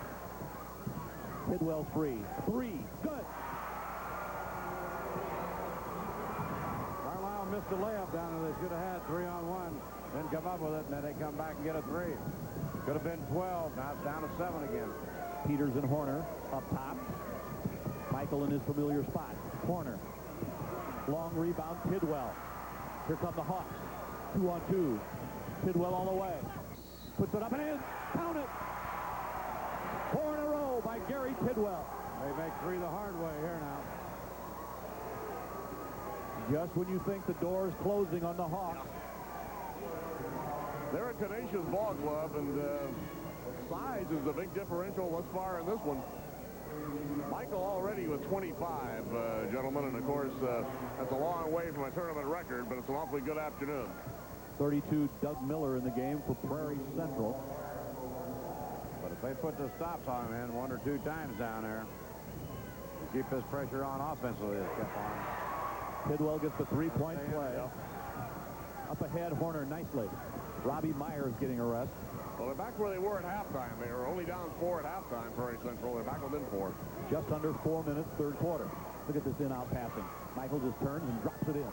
Tidwell free. 3. Good. Carlyle missed the layup down there. They should have had 3-on-1. Didn't come up with it, and then they come back and get a 3. Could have been 12. Now it's down to 7 again. Peters and Horner up top. Michael in his familiar spot. Horner. Long rebound. Tidwell. Here come the Hawks. 2-on-2. Tidwell all the way. Puts it up and in. Count it. 4 in a row by Gary Tidwell. They make 3 the hard way here now. Just when you think the door is closing on the Hawks. They're a tenacious ball club, and size is the big differential thus far in this one. Michael already with 25, gentlemen. And, of course, that's a long way from a tournament record, but it's an awfully good afternoon. 32, Doug Miller in the game for Prairie Central. But if they put the stops on him in 1 or 2 times down there, keep this pressure on offensively, it's kept on. Tidwell gets the three-point play. Up ahead, Horner nicely. Robbie Myers getting a rest. Well, they're back where they were at halftime. They were only down 4 at halftime, Prairie Central. They're back within 4. Just under 4 minutes, third quarter. Look at this in-out passing. Michael just turns and drops it in.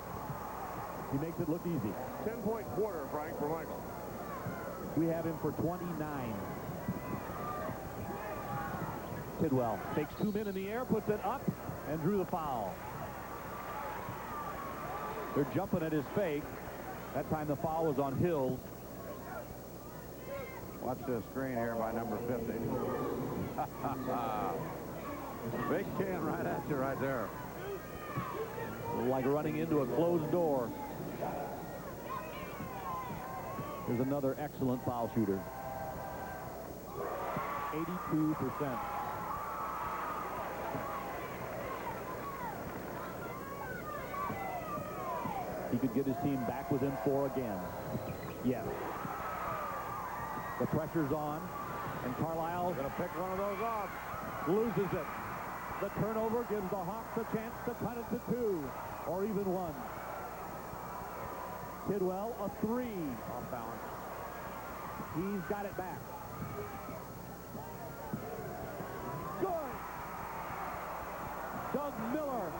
He makes it look easy. 10-point quarter, Frank, for Michael. We have him for 29. Tidwell takes 2 men in the air, puts it up, and drew the foul. They're jumping at his fake. That time the foul was on Hills. Watch this screen here by number 50. Big can right at you right there. Like running into a closed door. Here's another excellent foul shooter. 82%. He could get his team back within 4 again. Yes. The pressure's on, and Carlyle Gonna pick one of those off. loses it. The turnover gives the Hawks a chance to cut it to 2, or even 1. Tidwell, a 3. Off balance. He's got it back. Good. Doug Miller,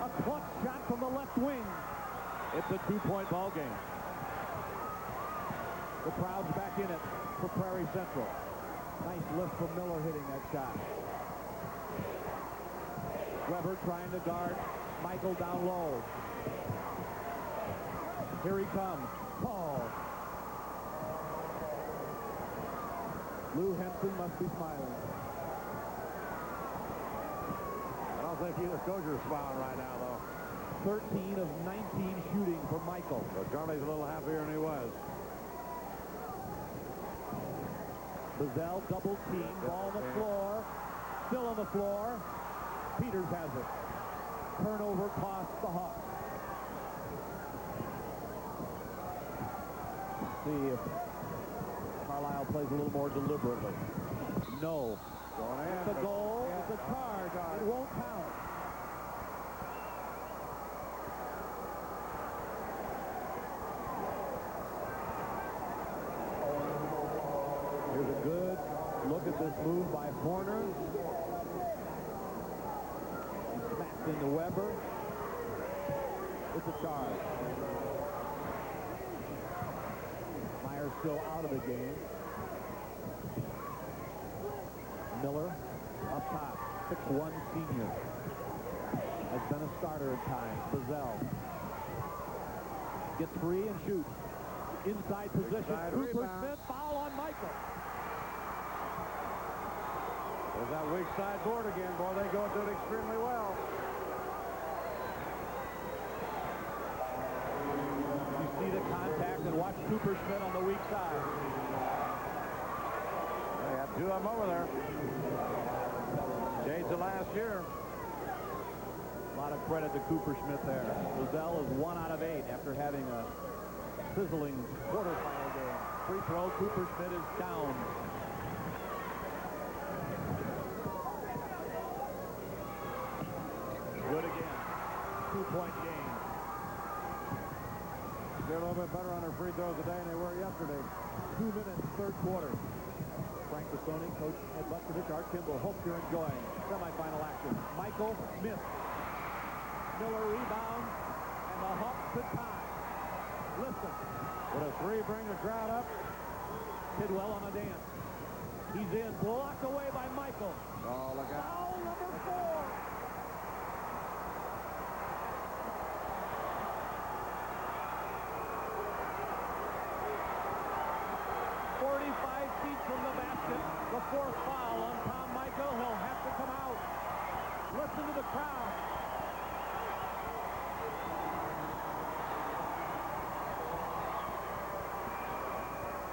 a clutch shot from the left wing. It's a 2-point ball game. The crowd's back in it for Prairie Central. Nice lift from Miller hitting that shot. Weber trying to guard Michael down low. Here he comes. Paul. Lou Henson must be smiling. I don't think either coach is smiling right now, though. 13 of 19 shooting for Michael. But Charlie's a little happier than he was. Bazell double team, ball on the floor, still on the floor. Peters has it. Turnover costs the Hawks. See if Carlyle plays a little more deliberately. No. It's a goal. It's a charge. It won't count. Here's a good look at this move by Horner. He smacked into Weber. It's a charge. Myers still out of the game. Miller up top. 6'1" senior. Has been a starter at times. Bazell. Get 3 and shoot. Inside position. Cooper Smith. Foul on Michael. There's that weak side board again. Boy, they go to it extremely well. You see the contact and watch Cooper Smith on the weak side. They had 2 of them over there. Shades of last year. A lot of credit to Cooper Smith there. Bazell is 1 out of 8 after having a sizzling quarterfinal game. Free throw. Cooper Smith is down. Good again. 2-point game. They're a little bit better on their free throws today than they were yesterday. 2 minutes, third quarter. Frank Bastoni, Coach Ed Butkovich, Art Kimball. Hope you're enjoying semifinal action. Michael Smith. Miller rebounds, and the Hawks to tie. Listen. Would a 3 bring the crowd up? Tidwell on a dance. He's in. Blocked away by Michael. Oh, look out. Foul number 4. From the basket, the 4th foul on Tom Michael. He'll have to come out. Listen to the crowd.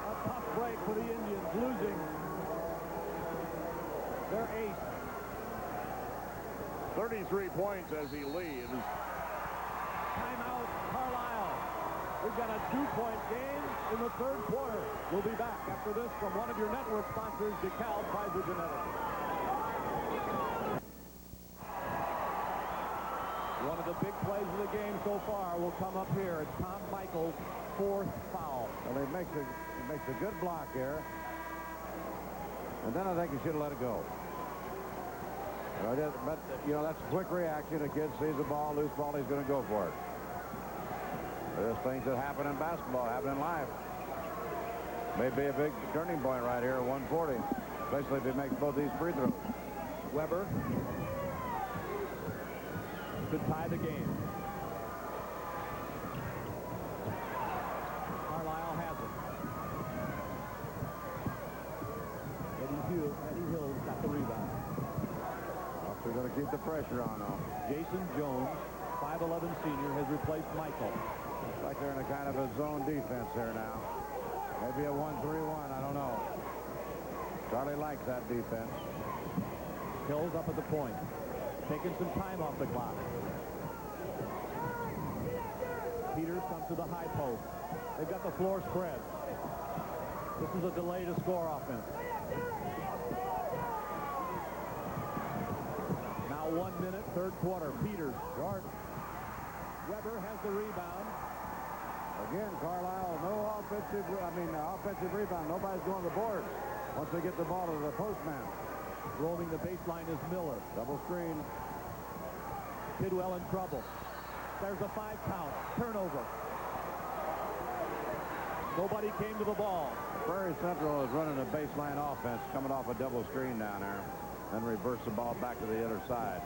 A tough break for the Indians, losing their ace. 33 points as he leads. Timeout, Carlyle. We've got a 2-point game in the third quarter. We'll be back after this from one of your network sponsors, DeKalb Pfizer Genetics. One of the big plays of the game so far will come up here. It's Tom Michael's 4th foul. Well, he makes a good block here. And then I think he should have let it go. But, you know, that's a quick reaction. A kid sees the ball, loose ball, he's going to go for it. There's things that happen in basketball, happen in life. May be a big turning point right here at 140, especially if he makes both these free throws. Weber to tie the game. Carlyle has it. Eddie Hill's got the rebound. They're going to keep the pressure on now. Jason Jones, 5'11" senior, has replaced Michael. Looks like they're in a kind of a zone defense here now. Maybe a 1-3-1, I don't know. Charlie likes that defense. Hill's up at the point, taking some time off the clock. Peters comes to the high post. They've got the floor spread. This is a delay to score offense. Now 1 minute, third quarter. Peters, short. Weber has the rebound. Again, Carlyle, no offensive rebound. Nobody's going to the boards once they get the ball to the postman. Roaming the baseline is Miller. Double screen. Tidwell in trouble. There's a 5 count. Turnover. Nobody came to the ball. Prairie Central is running a baseline offense coming off a double screen down there and reverse the ball back to the other side.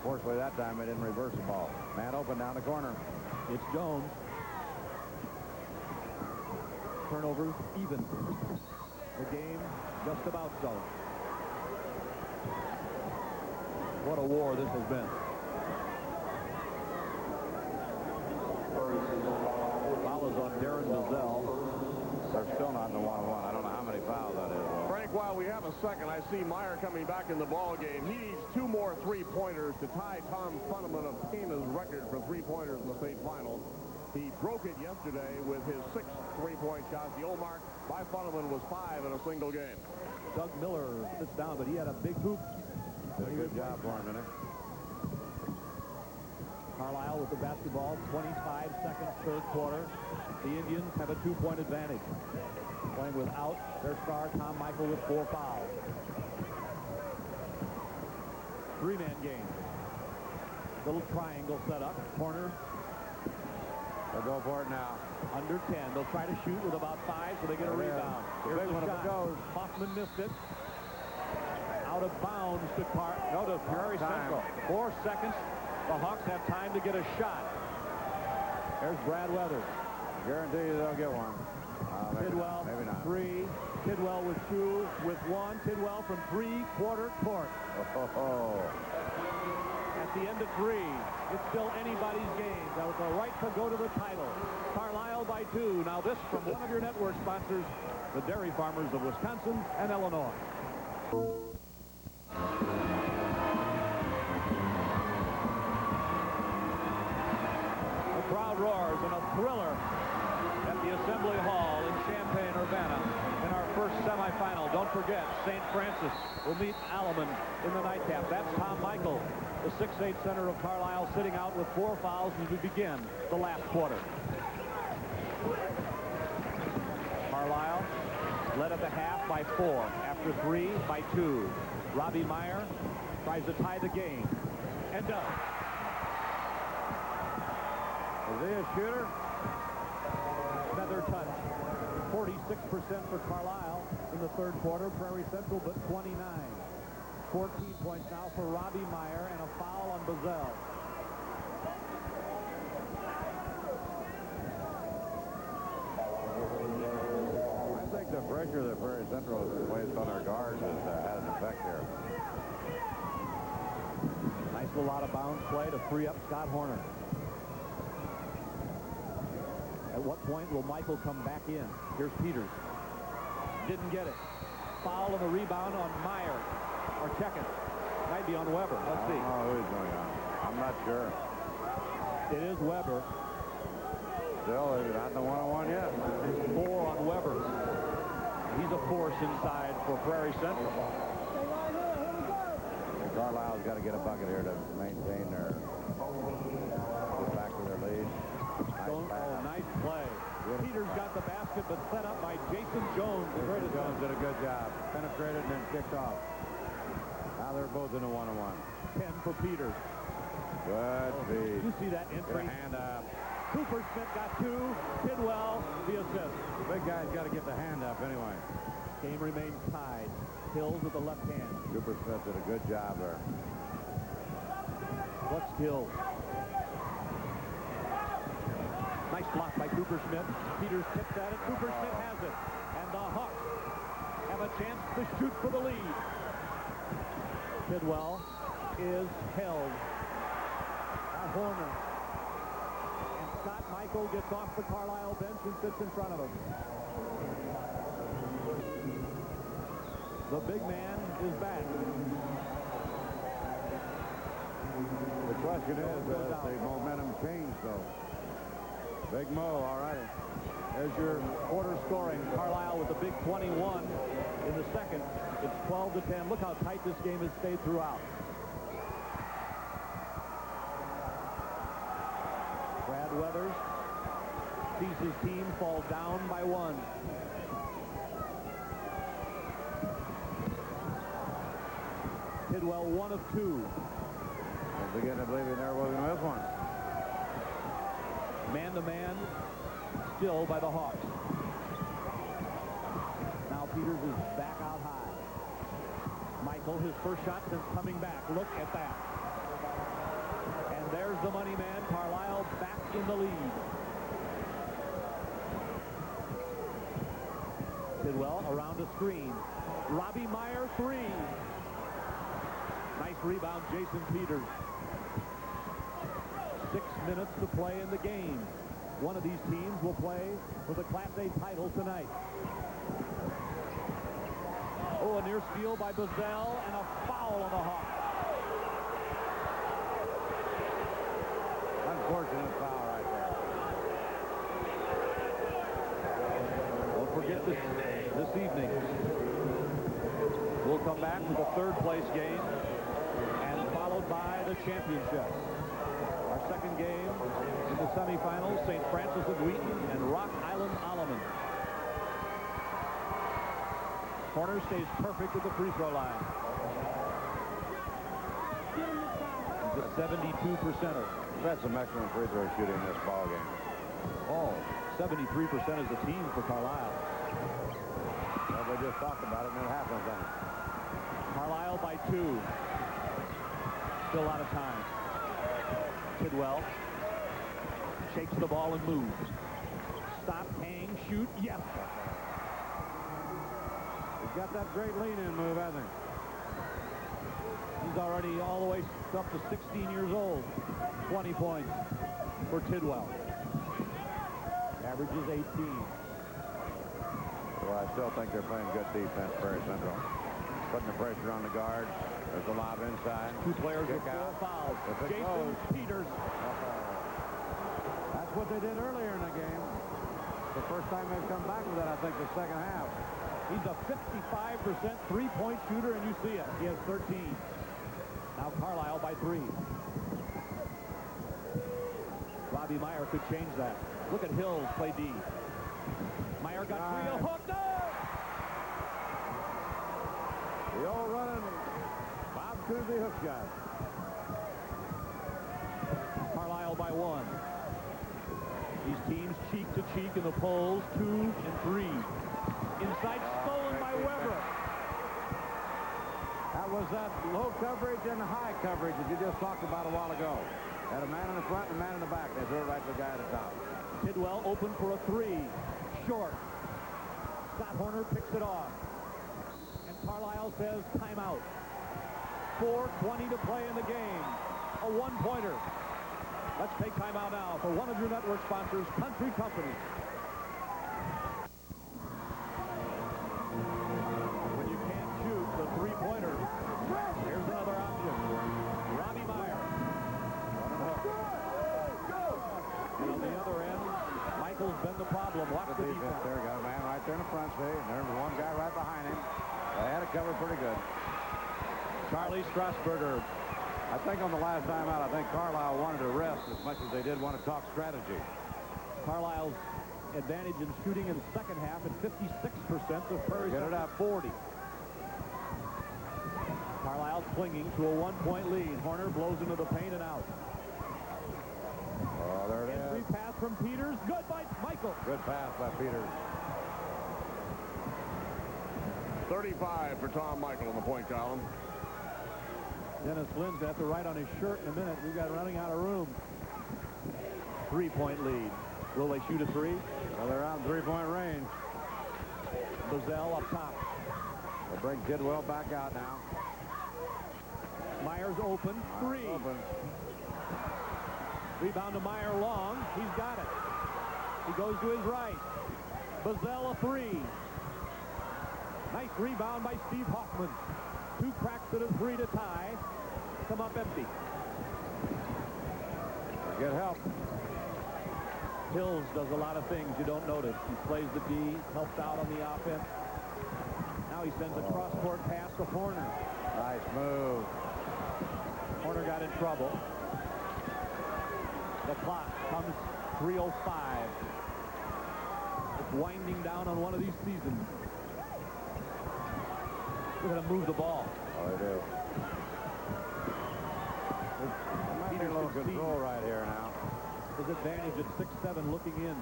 Fortunately, that time they didn't reverse the ball. Man open down the corner. It's Jones. Turnovers even. The game just about so. What a war this has been. Foul is on Darren Dazelle. They're still not in the 1-1. I don't know how many fouls that is. Frank, while we have a second, I see Meyer coming back in the ball game. He needs 2 more 3-pointers to tie Tom Funneman of Pena's record for 3-pointers in the state final. He broke it yesterday with his 6th 3-point shot. The old mark by Funneman was 5 in a single game. Doug Miller sits down, but he had a big hoop. Did a good job for him, didn't he? Carlyle with the basketball, 25 seconds, third quarter. The Indians have a 2-point advantage. Playing without their star, Tom Michael, with 4 fouls. 3-man game. Little triangle set up. Corner. They'll go for it now. Under 10. They'll try to shoot with about 5, so they get a rebound. Here's Big the one if it shot. goes. Hoffman missed it. Out of bounds to Prairie Central. 4 seconds. The Hawks have time to get a shot. There's Brad Weathers. Guarantee you they'll get one. Tidwell, maybe not. 3. Tidwell with 2, with 1. Tidwell from 3-quarter court. At the end of 3, it's still anybody's game. That was the right to go to the title. Carlyle by 2. Now this from one of your network sponsors, the Dairy Farmers of Wisconsin and Illinois. The crowd roars in a thriller at the Assembly Hall in Champaign-Urbana in our first semifinal. Don't forget, St. Francis will meet Alleman in the nightcap. That's Tom Michael, the 6'8" center of Carlyle, sitting out with 4 fouls as we begin the last quarter. Carlyle led at the half by 4. After 3 by 2. Robbie Meyer tries to tie the game and does. Is he a shooter? Feather touch. 46% for Carlyle in the third quarter. Prairie Central, but 29. 14 points now for Robbie Meyer and a foul on Bazell. I think the pressure that Prairie Central has placed on their guards has had an effect here. Nice little out-of-bounds play to free up Scott Horner. At what point will Michael come back in? Here's Peters. Didn't get it. Foul on the rebound on Meyer. Or check it. Might be on Weber. Let's see. Oh, who he's going on? I'm not sure. It is Weber. Still, they're not in the one-on-one yet. 4 on Weber. He's a force inside for Prairie Central. Carlisle's got to get a bucket here to maintain their get back to their lead. Nice play. Peters got the basket, but set up by Jason Jones. Jones did a good job. Penetrated and then kicked off. Now they're both in a one-on-one. 10 for Peters. Good feed. You see that entry? Get a hand up. Cooper Smith got 2. Tidwell, the assist. The big guy's got to get the hand up anyway. Game remains tied. Hills with the left hand. Cooper Smith did a good job there. What's Hills? Nice block by Cooper Smith. Peters tips at it. Cooper Smith has it. And the Hawks have a chance to shoot for the lead. Tidwell is held. Horner. And Scott Michael gets off the Carlyle bench and sits in front of him. The big man is back. The question is, the momentum changed, though. Big Mo, all right. There's your quarter scoring. Carlyle with the big 21 in the second. It's 12-10. Look how tight this game has stayed throughout. Brad Weathers sees his team fall down by 1. Tidwell 1 of 2. I'm beginning to believe he never was going to miss one. Man-to-man still by the Hawks. Now Peters is back out high. Michael, his first shot since coming back. Look at that. And there's the money man. Carlyle back in the lead. Tidwell around a screen. Robbie Meyer 3. Nice rebound, Jason Peters. 6 minutes to play in the game. One of these teams will play for the Class A title tonight. Oh, a near steal by Bazell and a foul on the Hawks. Unfortunate foul right there. Don't forget this evening. We'll come back with a third-place game and followed by the championship. Our second game in the semifinals, St. Francis of Wheaton and Rock Island Alleman. Corner stays perfect at the free throw line. He's a 72%er. We've had some excellent free throw shooting in this ball game. Oh, 73% is the team for Carlyle. Well, we just talked about it and it happens then. Carlyle by 2. Still out of time. Tidwell shakes the ball and moves. Stop, hang, shoot, yes. He's got that great lean-in move, hasn't he? He's already all the way up to 16 years old. 20 points for Tidwell. Averages 18. Well, I still think they're playing good defense, Prairie Central. Putting the pressure on the guard. There's a lob inside. 2 players with 4 out. fouls. Jason Peters. That's what they did earlier in the game. The first time they've come back with that, I think, the second half. He's a 55% three-point shooter, and you see it. He has 13. Now Carlyle by 3. Robbie Meyer could change that. Look at Hills play D. Meyer got 3, a hook, no! The old running Bob Cousy hook shot. Carlyle by 1. These teams cheek to cheek in the polls, 2 and 3. Inside stolen by Weber. That was that low coverage and high coverage that you just talked about a while ago. Had a man in the front and a man in the back. They threw it right to the guy at the top. Tidwell open for a 3. Short. Scott Horner picks it off. And Carlyle says timeout. 4:20 to play in the game. A 1-pointer. Let's take timeout now for one of your network sponsors, Country Company. When you can't shoot the 3-pointer, here's another option. it. There got a man right there in the front, see? And there's one guy right behind him. They had it covered pretty good. Charlie Strasburger. I think on the last time out, I think Carlyle wanted to rest as much as they did want to talk strategy. Carlyle's advantage in shooting in the second half at 56% of Prairie Get it up. 40. Carlyle clinging to a 1-point lead. Horner blows into the paint and out. Oh, there it is. Entry pass from Peters. Good by Michael. Good pass by Peters. 35 for Tom Michael in the point column. Dennis Lynn's going to have to write on his shirt in a minute. We've got running out of room. 3-point lead. Will they shoot a three? Well, they're out in three-point range. Bazell up top. They'll bring Tidwell back out now. Myers open. Three. Open. Rebound to Meyer long. He's got it. He goes to his right. Bazell a three. Nice rebound by Steve Hoffman. 2 cracks at a three to tie. Come up empty. Good help. Hills does a lot of things you don't notice. He plays the D, helps out on the offense. Now he sends a cross-court pass to Horner. Nice move. Horner got in trouble. The clock comes 3:05. It's winding down on one of these seasons. We're going to move the ball. Oh, they do. Might be a little control right here now. His advantage at 6'7", looking in.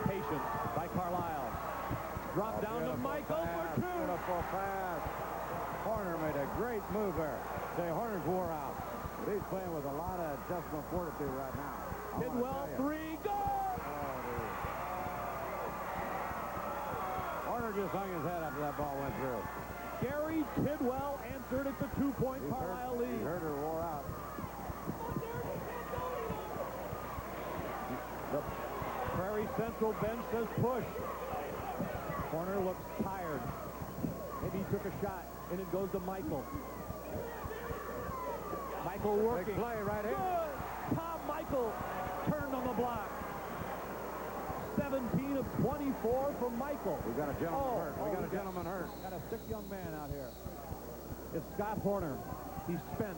Patient by Carlyle. Drop down to Michael for 2. Beautiful pass. Horner made a great move there. Say, Horner's wore out. But he's playing with a lot of adjustment fortitude right now. Tidwell, 3, go! Horner just hung his head after that ball went through. Gary Tidwell answered at the 2-point Carlyle lead. He heard her wore out. The Prairie Central bench says push. Horner looks tired. Maybe he took a shot, and it goes to Michael. Michael working. Big play right here. Good. Tom Michael turned on the block. 17 of 24 from Michael. We got a gentleman hurt. We got a gentleman hurt. Got a sick young man out here. It's Scott Horner. He's spent.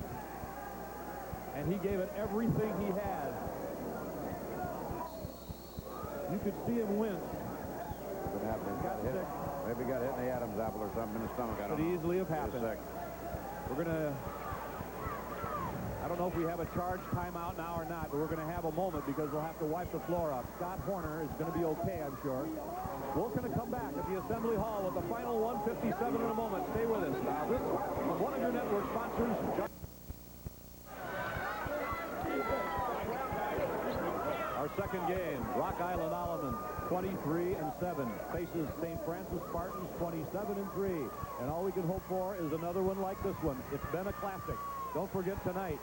And he gave it everything he had. You could see him wince. Maybe got hit in the Adam's apple or something in the stomach. I don't know. Could easily have happened. We're going to... I don't know if we have a charge timeout now or not, but we're going to have a moment because we'll have to wipe the floor up. Scott Horner is going to be okay, I'm sure. We're going to come back at the Assembly Hall with the final 157 in a moment. Stay with us. Now, this is one of your network sponsors. Our second game, Rock Island Alleman, 23-7, faces St. Francis Spartans, 27-3. And all we can hope for is another one like this one. It's been a classic. Don't forget tonight,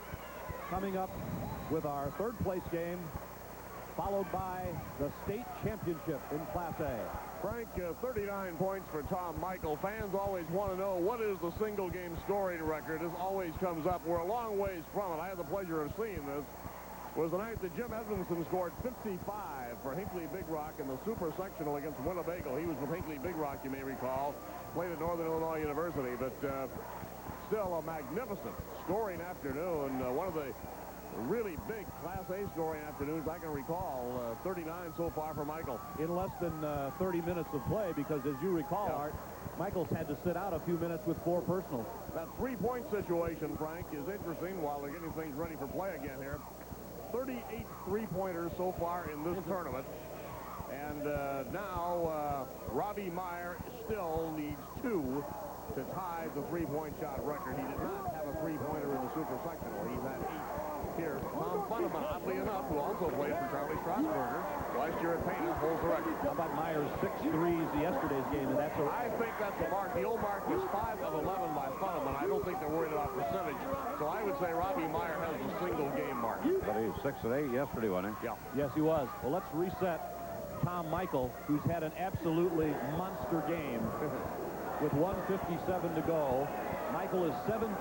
coming up with our third-place game, followed by the state championship in Class A. Frank, 39 points for Tom Michael. Fans always want to know what is the single-game scoring record. This always comes up. We're a long ways from it. I had the pleasure of seeing this. It was the night that Jim Edmondson scored 55 for Hinckley Big Rock in the Super Sectional against Winnebago. He was with Hinckley Big Rock, you may recall. Played at Northern Illinois University, but still a magnificent scoring afternoon. One of the really big Class A scoring afternoons I can recall. 39 so far for Michael. In less than 30 minutes of play, because as you recall, Art, Michael's had to sit out a few minutes with 4 personals. That three-point situation, Frank, is interesting while they're getting things ready for play again here. 38 three-pointers so far in this tournament. And now Robbie Meyer still needs 2 to tie the three-point shot record. He did not have a three-pointer in the Super Sectional. He's had 8 here. Tom Funneman, oddly enough, who also played for Charlie Strasburger last year at Pana, holds the record. How about Meyer's 6 threes yesterday's game? And that's I think that's the mark. The old mark is 5 of 11 by Funneman. I don't think they're worried about percentage. So I would say Robbie Meyer has a single-game mark. But he's 6 of 8 yesterday, wasn't he? Yeah. Yes, he was. Well, let's reset Tom Michael, who's had an absolutely monster game. With 1:57 to go, Michael is 17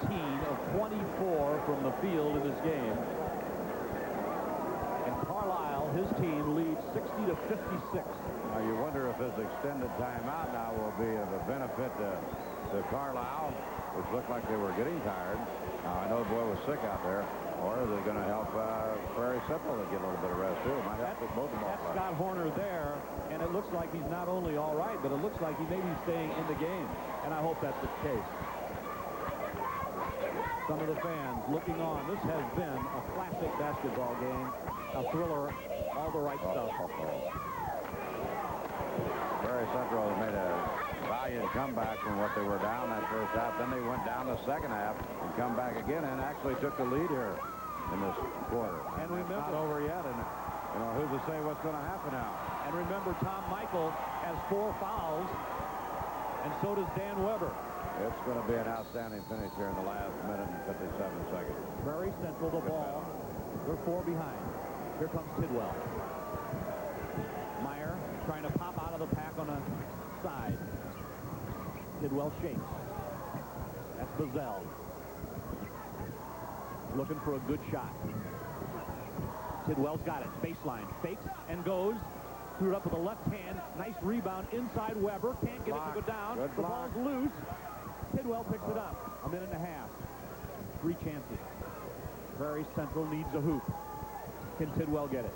of 24 from the field in this game. And Carlyle Carlyle, his team leads 60-56. Now you wonder if his extended timeout now will be of a benefit to Carlyle, which looked like they were getting tired. Now I know the boy was sick out there. Or are they going to help Prairie Central to get a little bit of rest, too? Might have to both of them. That's Scott Horner there, and it looks like he's not only all right, but it looks like he may be staying in the game, and I hope that's the case. Some of the fans looking on. This has been a classic basketball game, a thriller, all the right stuff. Prairie Central has made a valiant comeback from what they were down that first half. Then they went down the second half and come back again and actually took the lead here in this quarter. And remember, it's not over yet, and you know, who's to say what's going to happen now? And remember, Tom Michael has 4 fouls, and so does Dan Weber. It's going to be an outstanding finish here in the last minute and 57 seconds. Prairie Central, the ball. They're 4 behind. Here comes Tidwell. Meyer trying to pop out of the pack on the side. Tidwell shakes. That's Bazell. Looking for a good shot. Tidwell's got it. Baseline. Fakes and goes. Threw it up with the left hand. Nice rebound inside Weber. Can't get it to go down. Good the ball's loose. Tidwell picks it up. A minute and a half. 3 chances. Prairie Central needs a hoop. Can Tidwell get it?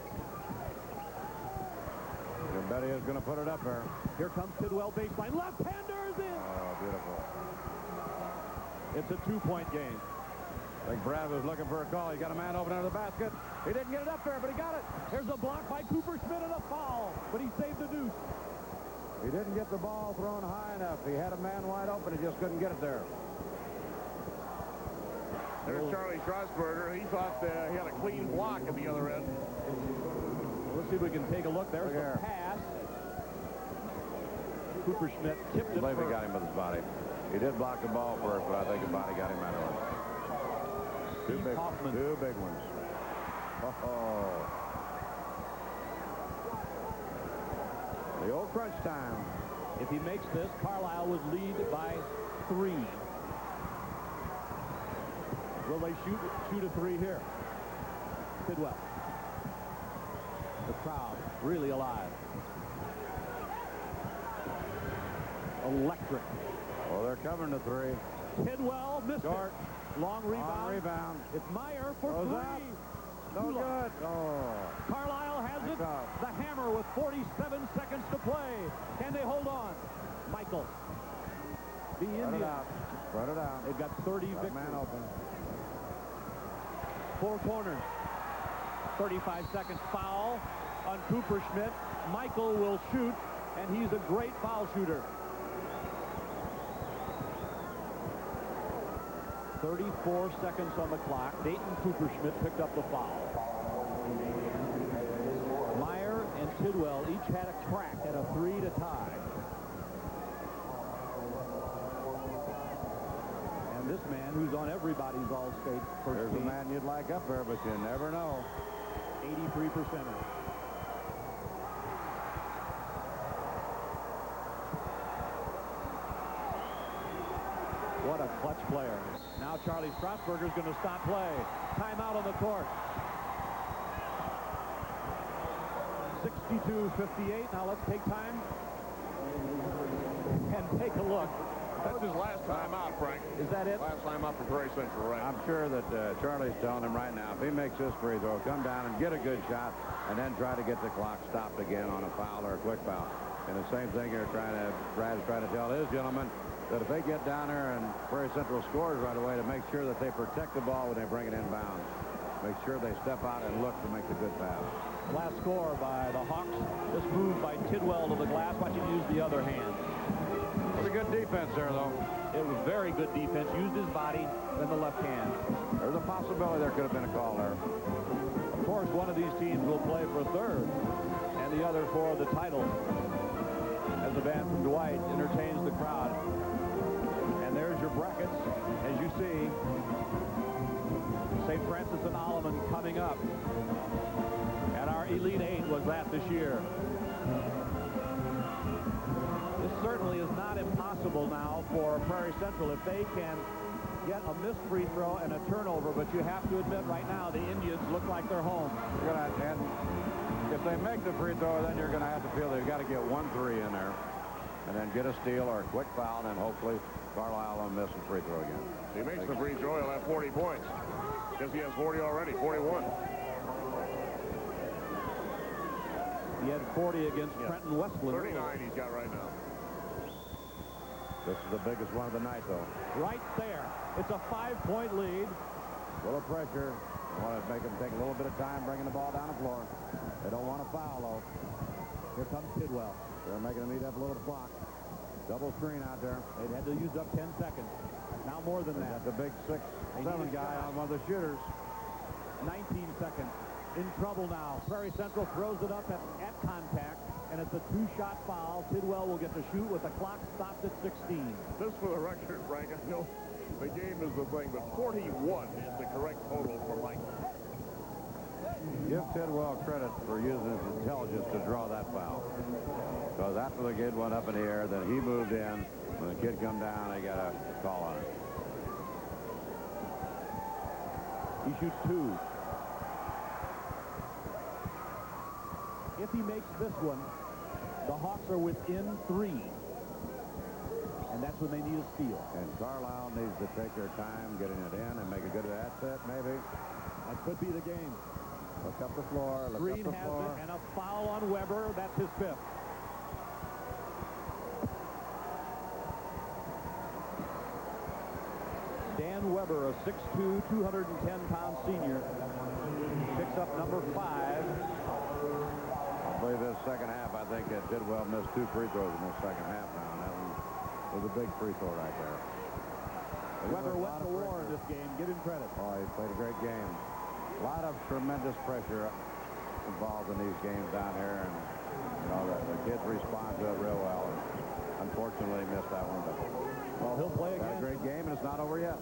Betty is going to put it up there. Here comes Tidwell baseline. Left-hander's in. Oh, beautiful. It's a 2-point game. I think Brad was looking for a call. He got a man open under the basket. He didn't get it up there, but he got it. There's a block by Cooper Schmidt and a foul, but he saved the deuce. He didn't get the ball thrown high enough. He had a man wide open. He just couldn't get it there. There's Charlie Strasburger. He thought he had a clean block at the other end. Let's see if we can take a look. There's the pass. Cooper Schmidt tipped it. I believe he got him with his body. He did block the ball first, but I think the body got him out of it. Two big ones. Oh. The old crunch time. If he makes this, Carlyle would lead by 3. Will they shoot a 3 here? Tidwell. The crowd really alive. Electric. Oh, they're covering the 3. Tidwell missed Short. it. Long rebound. It's Meyer for 3. No good. Oh. Carlyle has it. The hammer with 47 seconds to play. Can they hold on? Michael. The Indians. Spread it out. They've got 30 victories. Man open. 4 corners. 35 seconds. Foul on Cooper Schmidt. Michael will shoot, and he's a great foul shooter. 34 seconds on the clock. Dayton Cooper Schmidt picked up the foul. Meyer and Tidwell each had a crack at a 3 to tie. And this man, who's on everybody's All-State first There's team. a man you'd like up there, but you never know. 83%. What a clutch player. Now Charlie Strasburger's going to stop play. Timeout on the court. 62-58. Now let's take time and take a look. That's his last time out, Frank. Is that it? Last time out for Prairie Central, right? I'm sure that Charlie's telling him right now, if he makes this free throw, come down and get a good shot, and then try to get the clock stopped again on a foul or a quick foul. And the same thing here, Brad's trying to tell his gentlemen that if they get down there and Prairie Central scores right away, to make sure that they protect the ball when they bring it inbounds. Make sure they step out and look to make the good pass. Last score by the Hawks. This move by Tidwell to the glass. Watch him use the other hand. Pretty good defense there, though. It was very good defense. Used his body, then the left hand. There's a possibility there could have been a call there. Of course, one of these teams will play for third, and the other for the title. As the band from Dwight entertains the crowd. And there's your brackets, as you see. St. Francis and Alleman coming up. And our Elite Eight was that this year. This certainly is not impossible now for Prairie Central if they can get a missed free throw and a turnover, but you have to admit right now the Indians look like they're home. And if they make the free throw, then you're going to have to feel they've got to get 1-3 in there and then get a steal or a quick foul, and then hopefully Carlyle will miss a free throw again. If he makes the free throw, he'll have 40 points. Because he has 40 already, 41. He had 40 against Trenton Westland. 39 he's got right now. This is the biggest one of the night, though. Right there. It's a 5-point lead. A little pressure. They want to make them take a little bit of time bringing the ball down the floor. They don't want to foul, though. Here comes Tidwell. They're making them eat up a little clock. Double screen out there. They'd had to use up 10 seconds. Now more than that. Got the big 6'7" guy on one of the shooters. 19 seconds. In trouble now. Prairie Central throws it up at contact, and it's a 2-shot foul. Tidwell will get to shoot with the clock stopped at 16. Just for the record, Frank, I know the game is the thing, but 41 is the correct total for Mike. Give Tidwell credit for using his intelligence to draw that foul. Because after the kid went up in the air, then he moved in. When the kid come down, they got a call on it. He shoots 2. If he makes this one, the Hawks are within 3. And that's when they need a steal. And Carlyle needs to take their time getting it in and make a good asset, maybe. That could be the game. Look up the floor. Look Green up the has floor. it, and a foul on Weber. That's his 5th. Dan Weber, a 6'2", 210-pound senior, picks up number 5. I believe this second half, I think Tidwell missed 2 free throws in this second half now, and that one was a big free throw right there. Weber went to war in this game. Give him credit. Oh, he played a great game. A lot of tremendous pressure involved in these games down here, and you know the kids respond to it real well. And unfortunately, he missed that one, but well, he'll play again. Got a great game, and it's not over yet.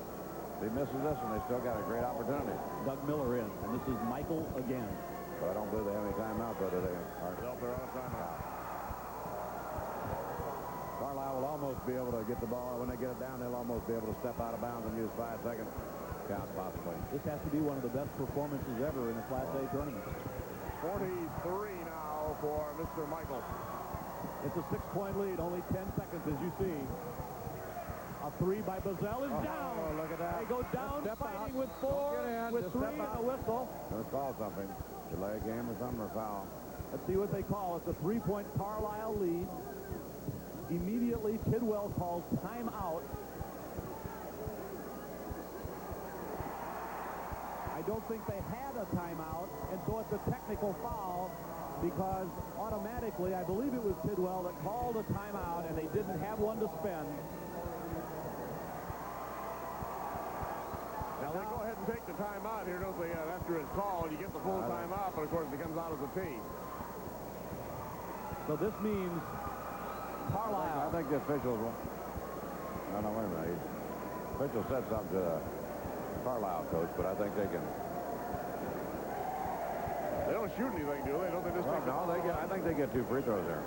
If he misses this one, they still got a great opportunity. Doug Miller in, and this is Michael again. But I don't believe they have any timeout, though, do they? Nope, they're out of timeout. Carlyle will almost be able to get the ball. When they get it down, they'll almost be able to step out of bounds and use 5 seconds. Count, possibly. This has to be one of the best performances ever in a Class A tournament. 43 now for Mr. Michael. It's a 6-point lead, only 10 seconds, as you see. A 3 by Bazell is down. Oh, look at that. They go down fighting with 4, with 3 and a whistle. Gonna call something. Delay game or something, or foul. Let's see what they call. It's a 3-point Carlyle lead. Immediately, Tidwell calls timeout. I don't think they had a timeout, and so it's a technical foul because automatically, I believe it was Tidwell that called a timeout, and they didn't have one to spend. Now they go ahead and take the timeout here, don't they? After his call, you get the full timeout, but of course it comes out as a T. So this means Carlyle. I think the officials will. No, wait a minute. The official said something to the Carlyle coach, but I think they can. They don't shoot anything, do they? Don't they just take no, I think they get 2 free throws there.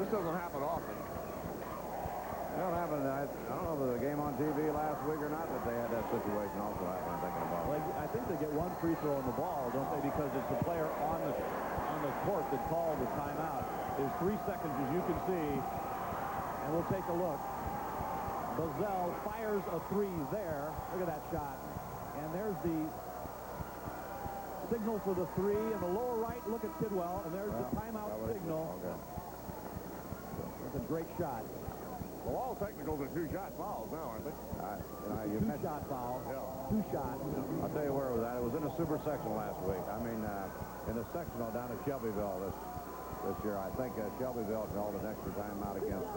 This doesn't happen often. It don't happen. I don't know if it was a game on TV last week or not, but they had that situation also happen, I'm thinking about. Well, I think they get 1 free throw on the ball, don't they? Because it's the player on the court that called the timeout. There's 3 seconds, as you can see, and we'll take a look. Bazell fires a 3 there. Look at that shot. And there's the signal for the 3 in the lower right. Look at Tidwell, and there's the timeout signal. Okay. That's a great shot. Well, all technicals are 2-shot fouls now, aren't they? You 2-shot foul. Yeah. 2-shot. I'll tell you where it was at. It was in the super sectional last week. I mean, in the sectional down at Shelbyville this year. I think Shelbyville called an extra timeout against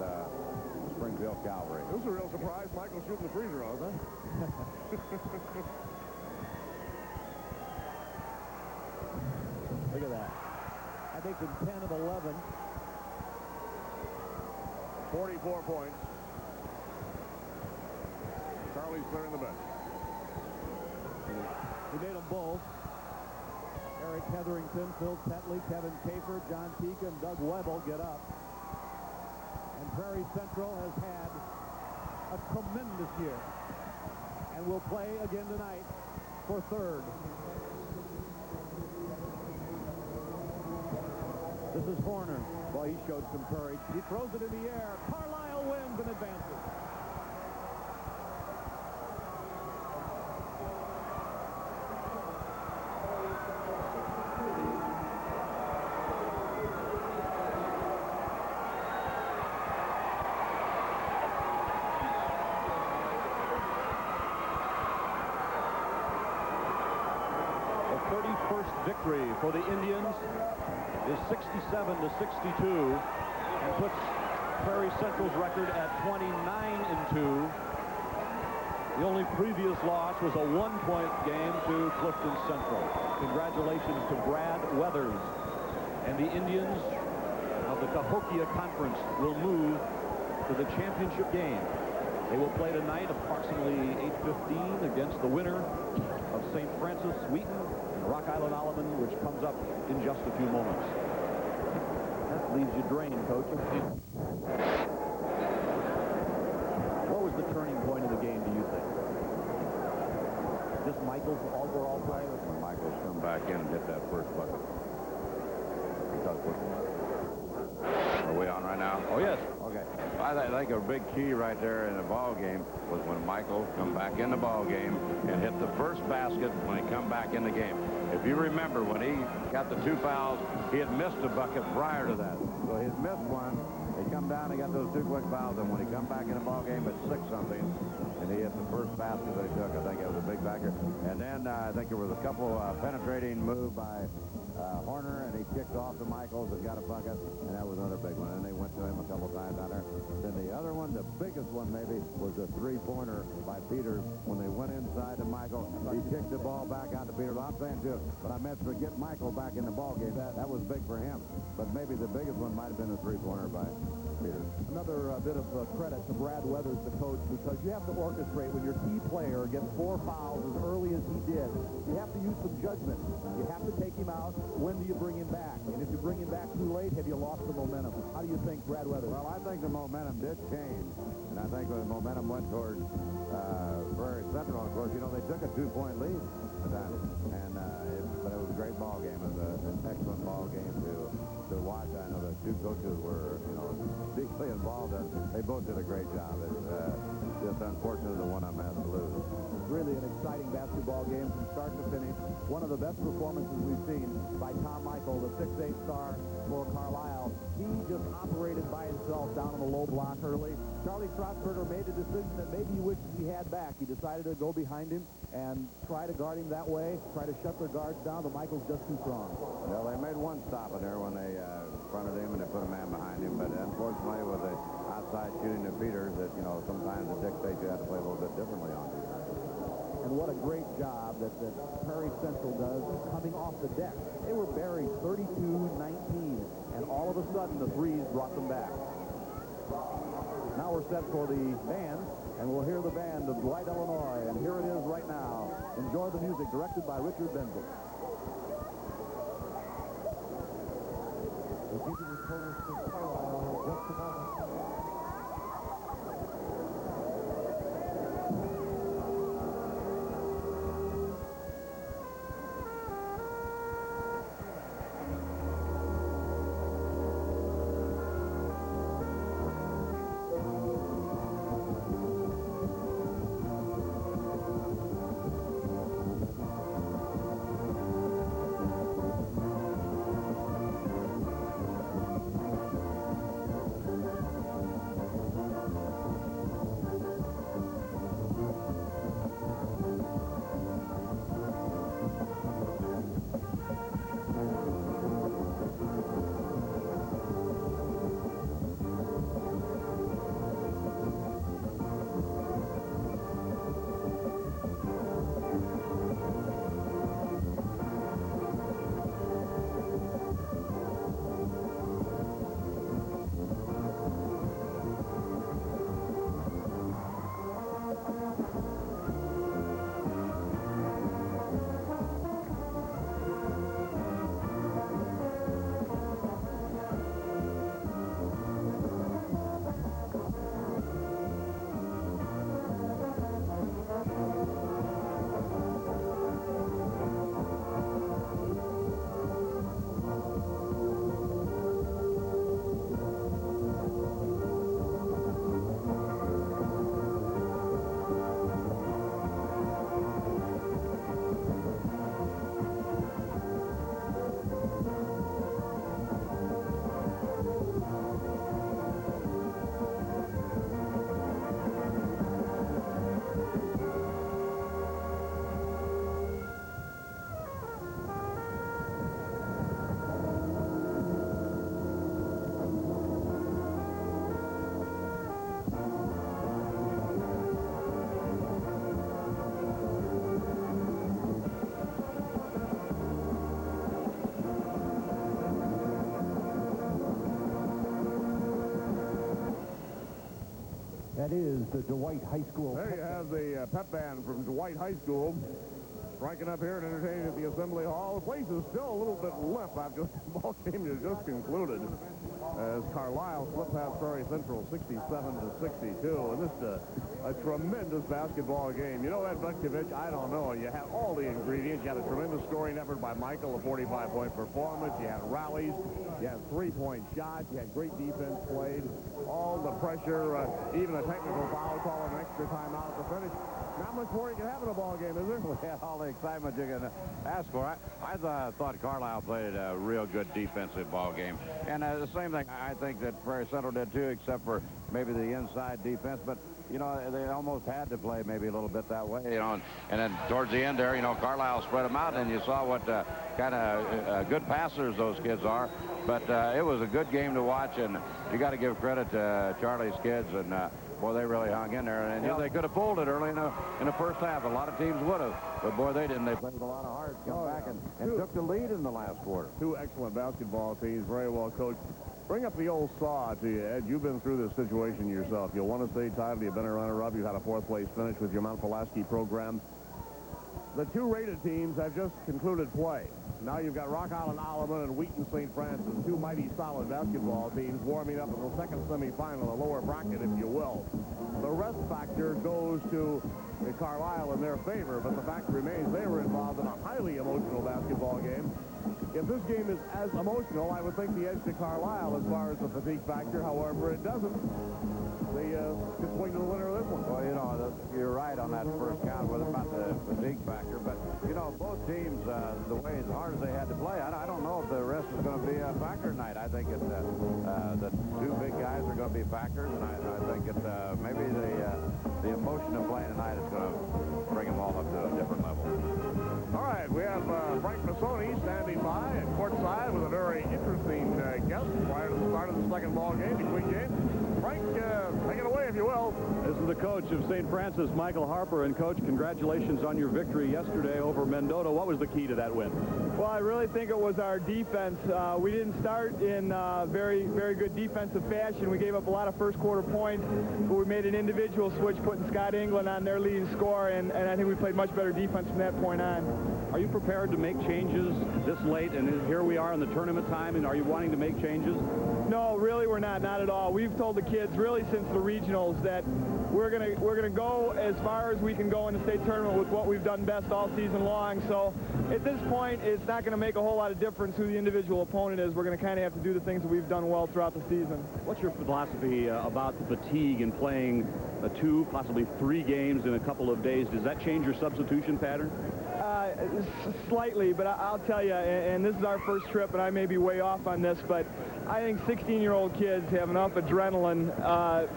Springfield Calvary. It was a real surprise. Michael shooting the free throws, huh? Look at that. I think in 10 of 11. 44 points. Charlie's clearing the bench. He made them both. Eric Hetherington, Phil Tetley, Kevin Kafer, John Teague, and Doug Webble get up. And Prairie Central has had a tremendous year. and will play again tonight for third. This is Horner. Boy, he showed some courage. He throws it in the air. Carlyle wins and advances. Victory for the Indians is 67-62 and puts Prairie Central's record at 29-2. The only previous loss was a one-point game to Clifton Central. Congratulations to Brad Weathers. And the Indians of the Cahokia Conference will move to the championship game. They will play tonight approximately 8:15 against the winner of St. Francis Wheaton and Rock Island Alleman, which comes up in just a few moments. That leaves you drained, Coach. What was the turning point of the game, do you think? Just Michael's overall play? When Michael's come back in and hit that first bucket. Are we on right now? Oh, yes. Okay. I think a big key right there in the ball game was when Michael come back in the ball game and hit the first basket when he come back in the game. If you remember, when he got the 2 fouls, he had missed a bucket prior to that. So he had missed one. He come down, he got those 2 quick fouls, and when he come back in the ball game at 6-something, and he hit the first basket they took, I think it was a big factor. And then I think there was a couple penetrating move by Horner, and he kicked off to Michaels and got a bucket, and that was another big one. And they went to him a couple times out there. Then the other one, the biggest one maybe, was a 3-pointer by Peters when they went inside to Michael. He kicked the ball back out to Peters. I'm saying too, but I meant to get Michael back in the ball game. That was big for him. But maybe the biggest one might have been a 3-pointer by Peters. Another bit of credit to Brad Weathers, the coach, because you have to orchestrate when your key player gets 4 fouls as early as he did. You have to use some judgment. You have to take him out. When do you bring him back? And if you bring him back too late, have you lost the momentum? How do you think, Brad Weathers? Well, I think the momentum did change. And I think the momentum went towards Prairie Central. Of course, you know, they took a 2-point lead at that. And, but it was a great ball game. It was an excellent ball game to watch. I know the 2 coaches were, you know, deeply involved. And they both did a great job. It's just unfortunate the one I'm has to lose. It's really an exciting basketball game from start to finish. One of the best performances we've seen by Tom Michael, the 6'8" star for Carlyle. He just operated by himself down on the low block early. Charlie Strasburger made a decision that maybe he wishes he had back. He decided to go behind him and try to guard him that way, try to shut their guards down, but Michael's just too strong. Well, they made one stop in there when they fronted him and they put a man behind him, but unfortunately with the outside shooting of Peters, that, you know, sometimes it dictates you have to play a little bit differently on Peters. And what a great job that Prairie Central does coming off the deck. They were buried 32-19, and all of a sudden the threes brought them back. Now we're set for the band, and we'll hear the band of Dwight, Illinois, and here it is right now. Enjoy the music, directed by Richard Benzel. We'll give you the totals for Carlyle in just a moment. That is the Dwight High School. There you have the pep band from Dwight High School. Striking up here and entertaining at the Assembly Hall. The place is still a little bit limp after the ball game has just concluded. As Carlyle slip past Prairie Central 67-62. And this is a tremendous basketball game. You know that Vukovic? I don't know. You had all the ingredients. You had a tremendous scoring effort by Michael, a 45-point performance. You had rallies. You had three-point shots. You had great defense played. All the pressure, even a technical foul call, an extra timeout to finish. Not much more you can have in a ball game, is there? Yeah, all the excitement you can ask for. I thought Carlyle played a real good defensive ball game. And the same thing I think that Prairie Central did too, except for maybe the inside defense. But, you know, they almost had to play maybe a little bit that way, you know. And then towards the end there, you know, Carlyle spread them out, and you saw what kind of good passers those kids are. But it was a good game to watch, and you got to give credit to Charlie's kids. And boy, they really hung in there, and you know, they could have pulled it early in the first half. A lot of teams would have, but boy, they didn't. They played a lot of heart, come back, and took the lead in the last quarter. Two excellent basketball teams, very well coached. Bring up the old saw to you, Ed. You've been through this situation yourself. You won a state title. You've been a runner-up. You had a fourth-place finish with your Mount Pulaski program. The two rated teams have just concluded play. Now you've got Rock Island Alleman and Wheaton St. Francis, two mighty solid basketball teams warming up in the second semifinal, a lower bracket, if you will. The rest factor goes to Carlyle in their favor, but the fact remains they were involved in a highly emotional basketball game. If this game is as emotional, I would think the edge to Carlyle as far as the fatigue factor. However, it doesn't. They could swing to the winner of this one. Well, you know, you're right on that first count about the fatigue factor. But, you know, both teams, the way as hard as they had to play, I don't know if the rest is going to be a factor tonight. I think the two big guys are going to be factors, and I think maybe the emotion of playing tonight is going to bring them all up to a different level. All right, we have Frank Massoni standing by at courtside with a very interesting guest prior to the start of the second ball game, between games. Frank, take it away, if you will. This is the coach of St. Francis, Michael Harper. And, Coach, congratulations on your victory yesterday over Mendota. What was the key to that win? Well, I really think it was our defense. We didn't start in very, very good defensive fashion. We gave up a lot of first-quarter points, but we made an individual switch, putting Scott England on their leading scorer, and I think we played much better defense from that point on. Are you prepared to make changes this late? And here we are in the tournament time, and are you wanting to make changes? No, really we're not at all. We've told the kids really since the regionals that we're gonna go as far as we can go in the state tournament with what we've done best all season long. So at this point, it's not going to make a whole lot of difference who the individual opponent is. We're going to kind of have to do the things that we've done well throughout the season. What's your philosophy about fatigue and playing 2, possibly 3 games in a couple of days? Does that change your substitution pattern? Slightly, but I'll tell you, and this is our first trip, and I may be way off on this, but I think 16-year-old kids have enough adrenaline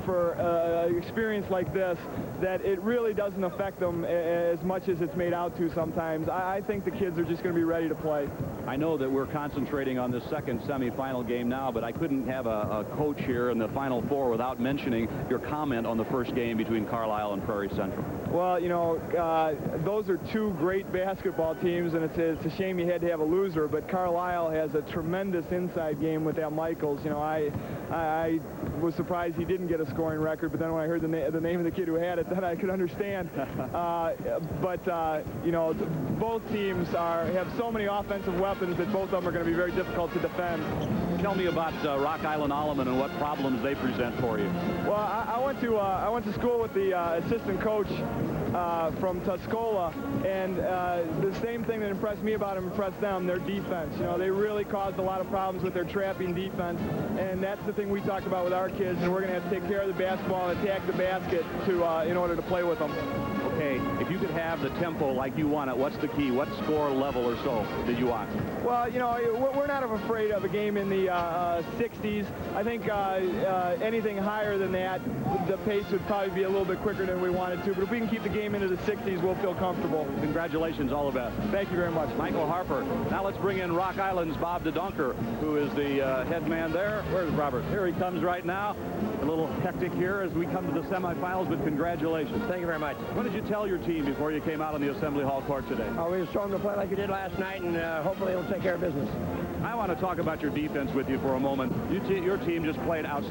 for an experience like this that it really doesn't affect them as much as it's made out to sometimes. I think the kids are just going to be ready to play. I know that we're concentrating on this second semifinal game now, but I couldn't have a coach here in the Final Four without mentioning your comment on the first game between Carlyle and Prairie Central. Well, you know, those are two great basketball teams, and it's a shame you had to have a loser, but Carlyle has a tremendous inside game with Al Michaels. You know, I was surprised he didn't get a scoring record, but then when I heard the name of the kid who had it, then I could understand. You know, both teams have so many offensive weapons that both of them are going to be very difficult to defend. Tell me about Rock Island Alleman and what problems they present for you. Well, I went to school with the assistant coach from Tuscola, and the same thing that impressed me about him impressed them, their defense. You know, they really caused a lot of problems with their trapping defense, and that's the thing we talked about with our kids, and we're going to have to take care of the basketball and attack the basket in order to play with them. Okay, if you could have the tempo like you want it, what's the key? What score level or so did you want? Well, you know, we're not afraid of a game in the 60s. I think anything higher than that, the pace would probably be a little bit quicker than we wanted to. But if we can keep the game into the 60s, we'll feel comfortable. Congratulations, all the best. Thank you very much. Michael Harper. Now let's bring in Rock Island's Bob DeDunker, who is the head man there. Where's Robert? Here he comes right now. A little hectic here as we come to the semifinals, but congratulations. Thank you very much. What did you tell your team before you came out on the Assembly Hall court today? We just told them to play like we did last night, and hopefully it'll take care of business. I want to talk about your defense with you for a moment. Your team just played outstanding.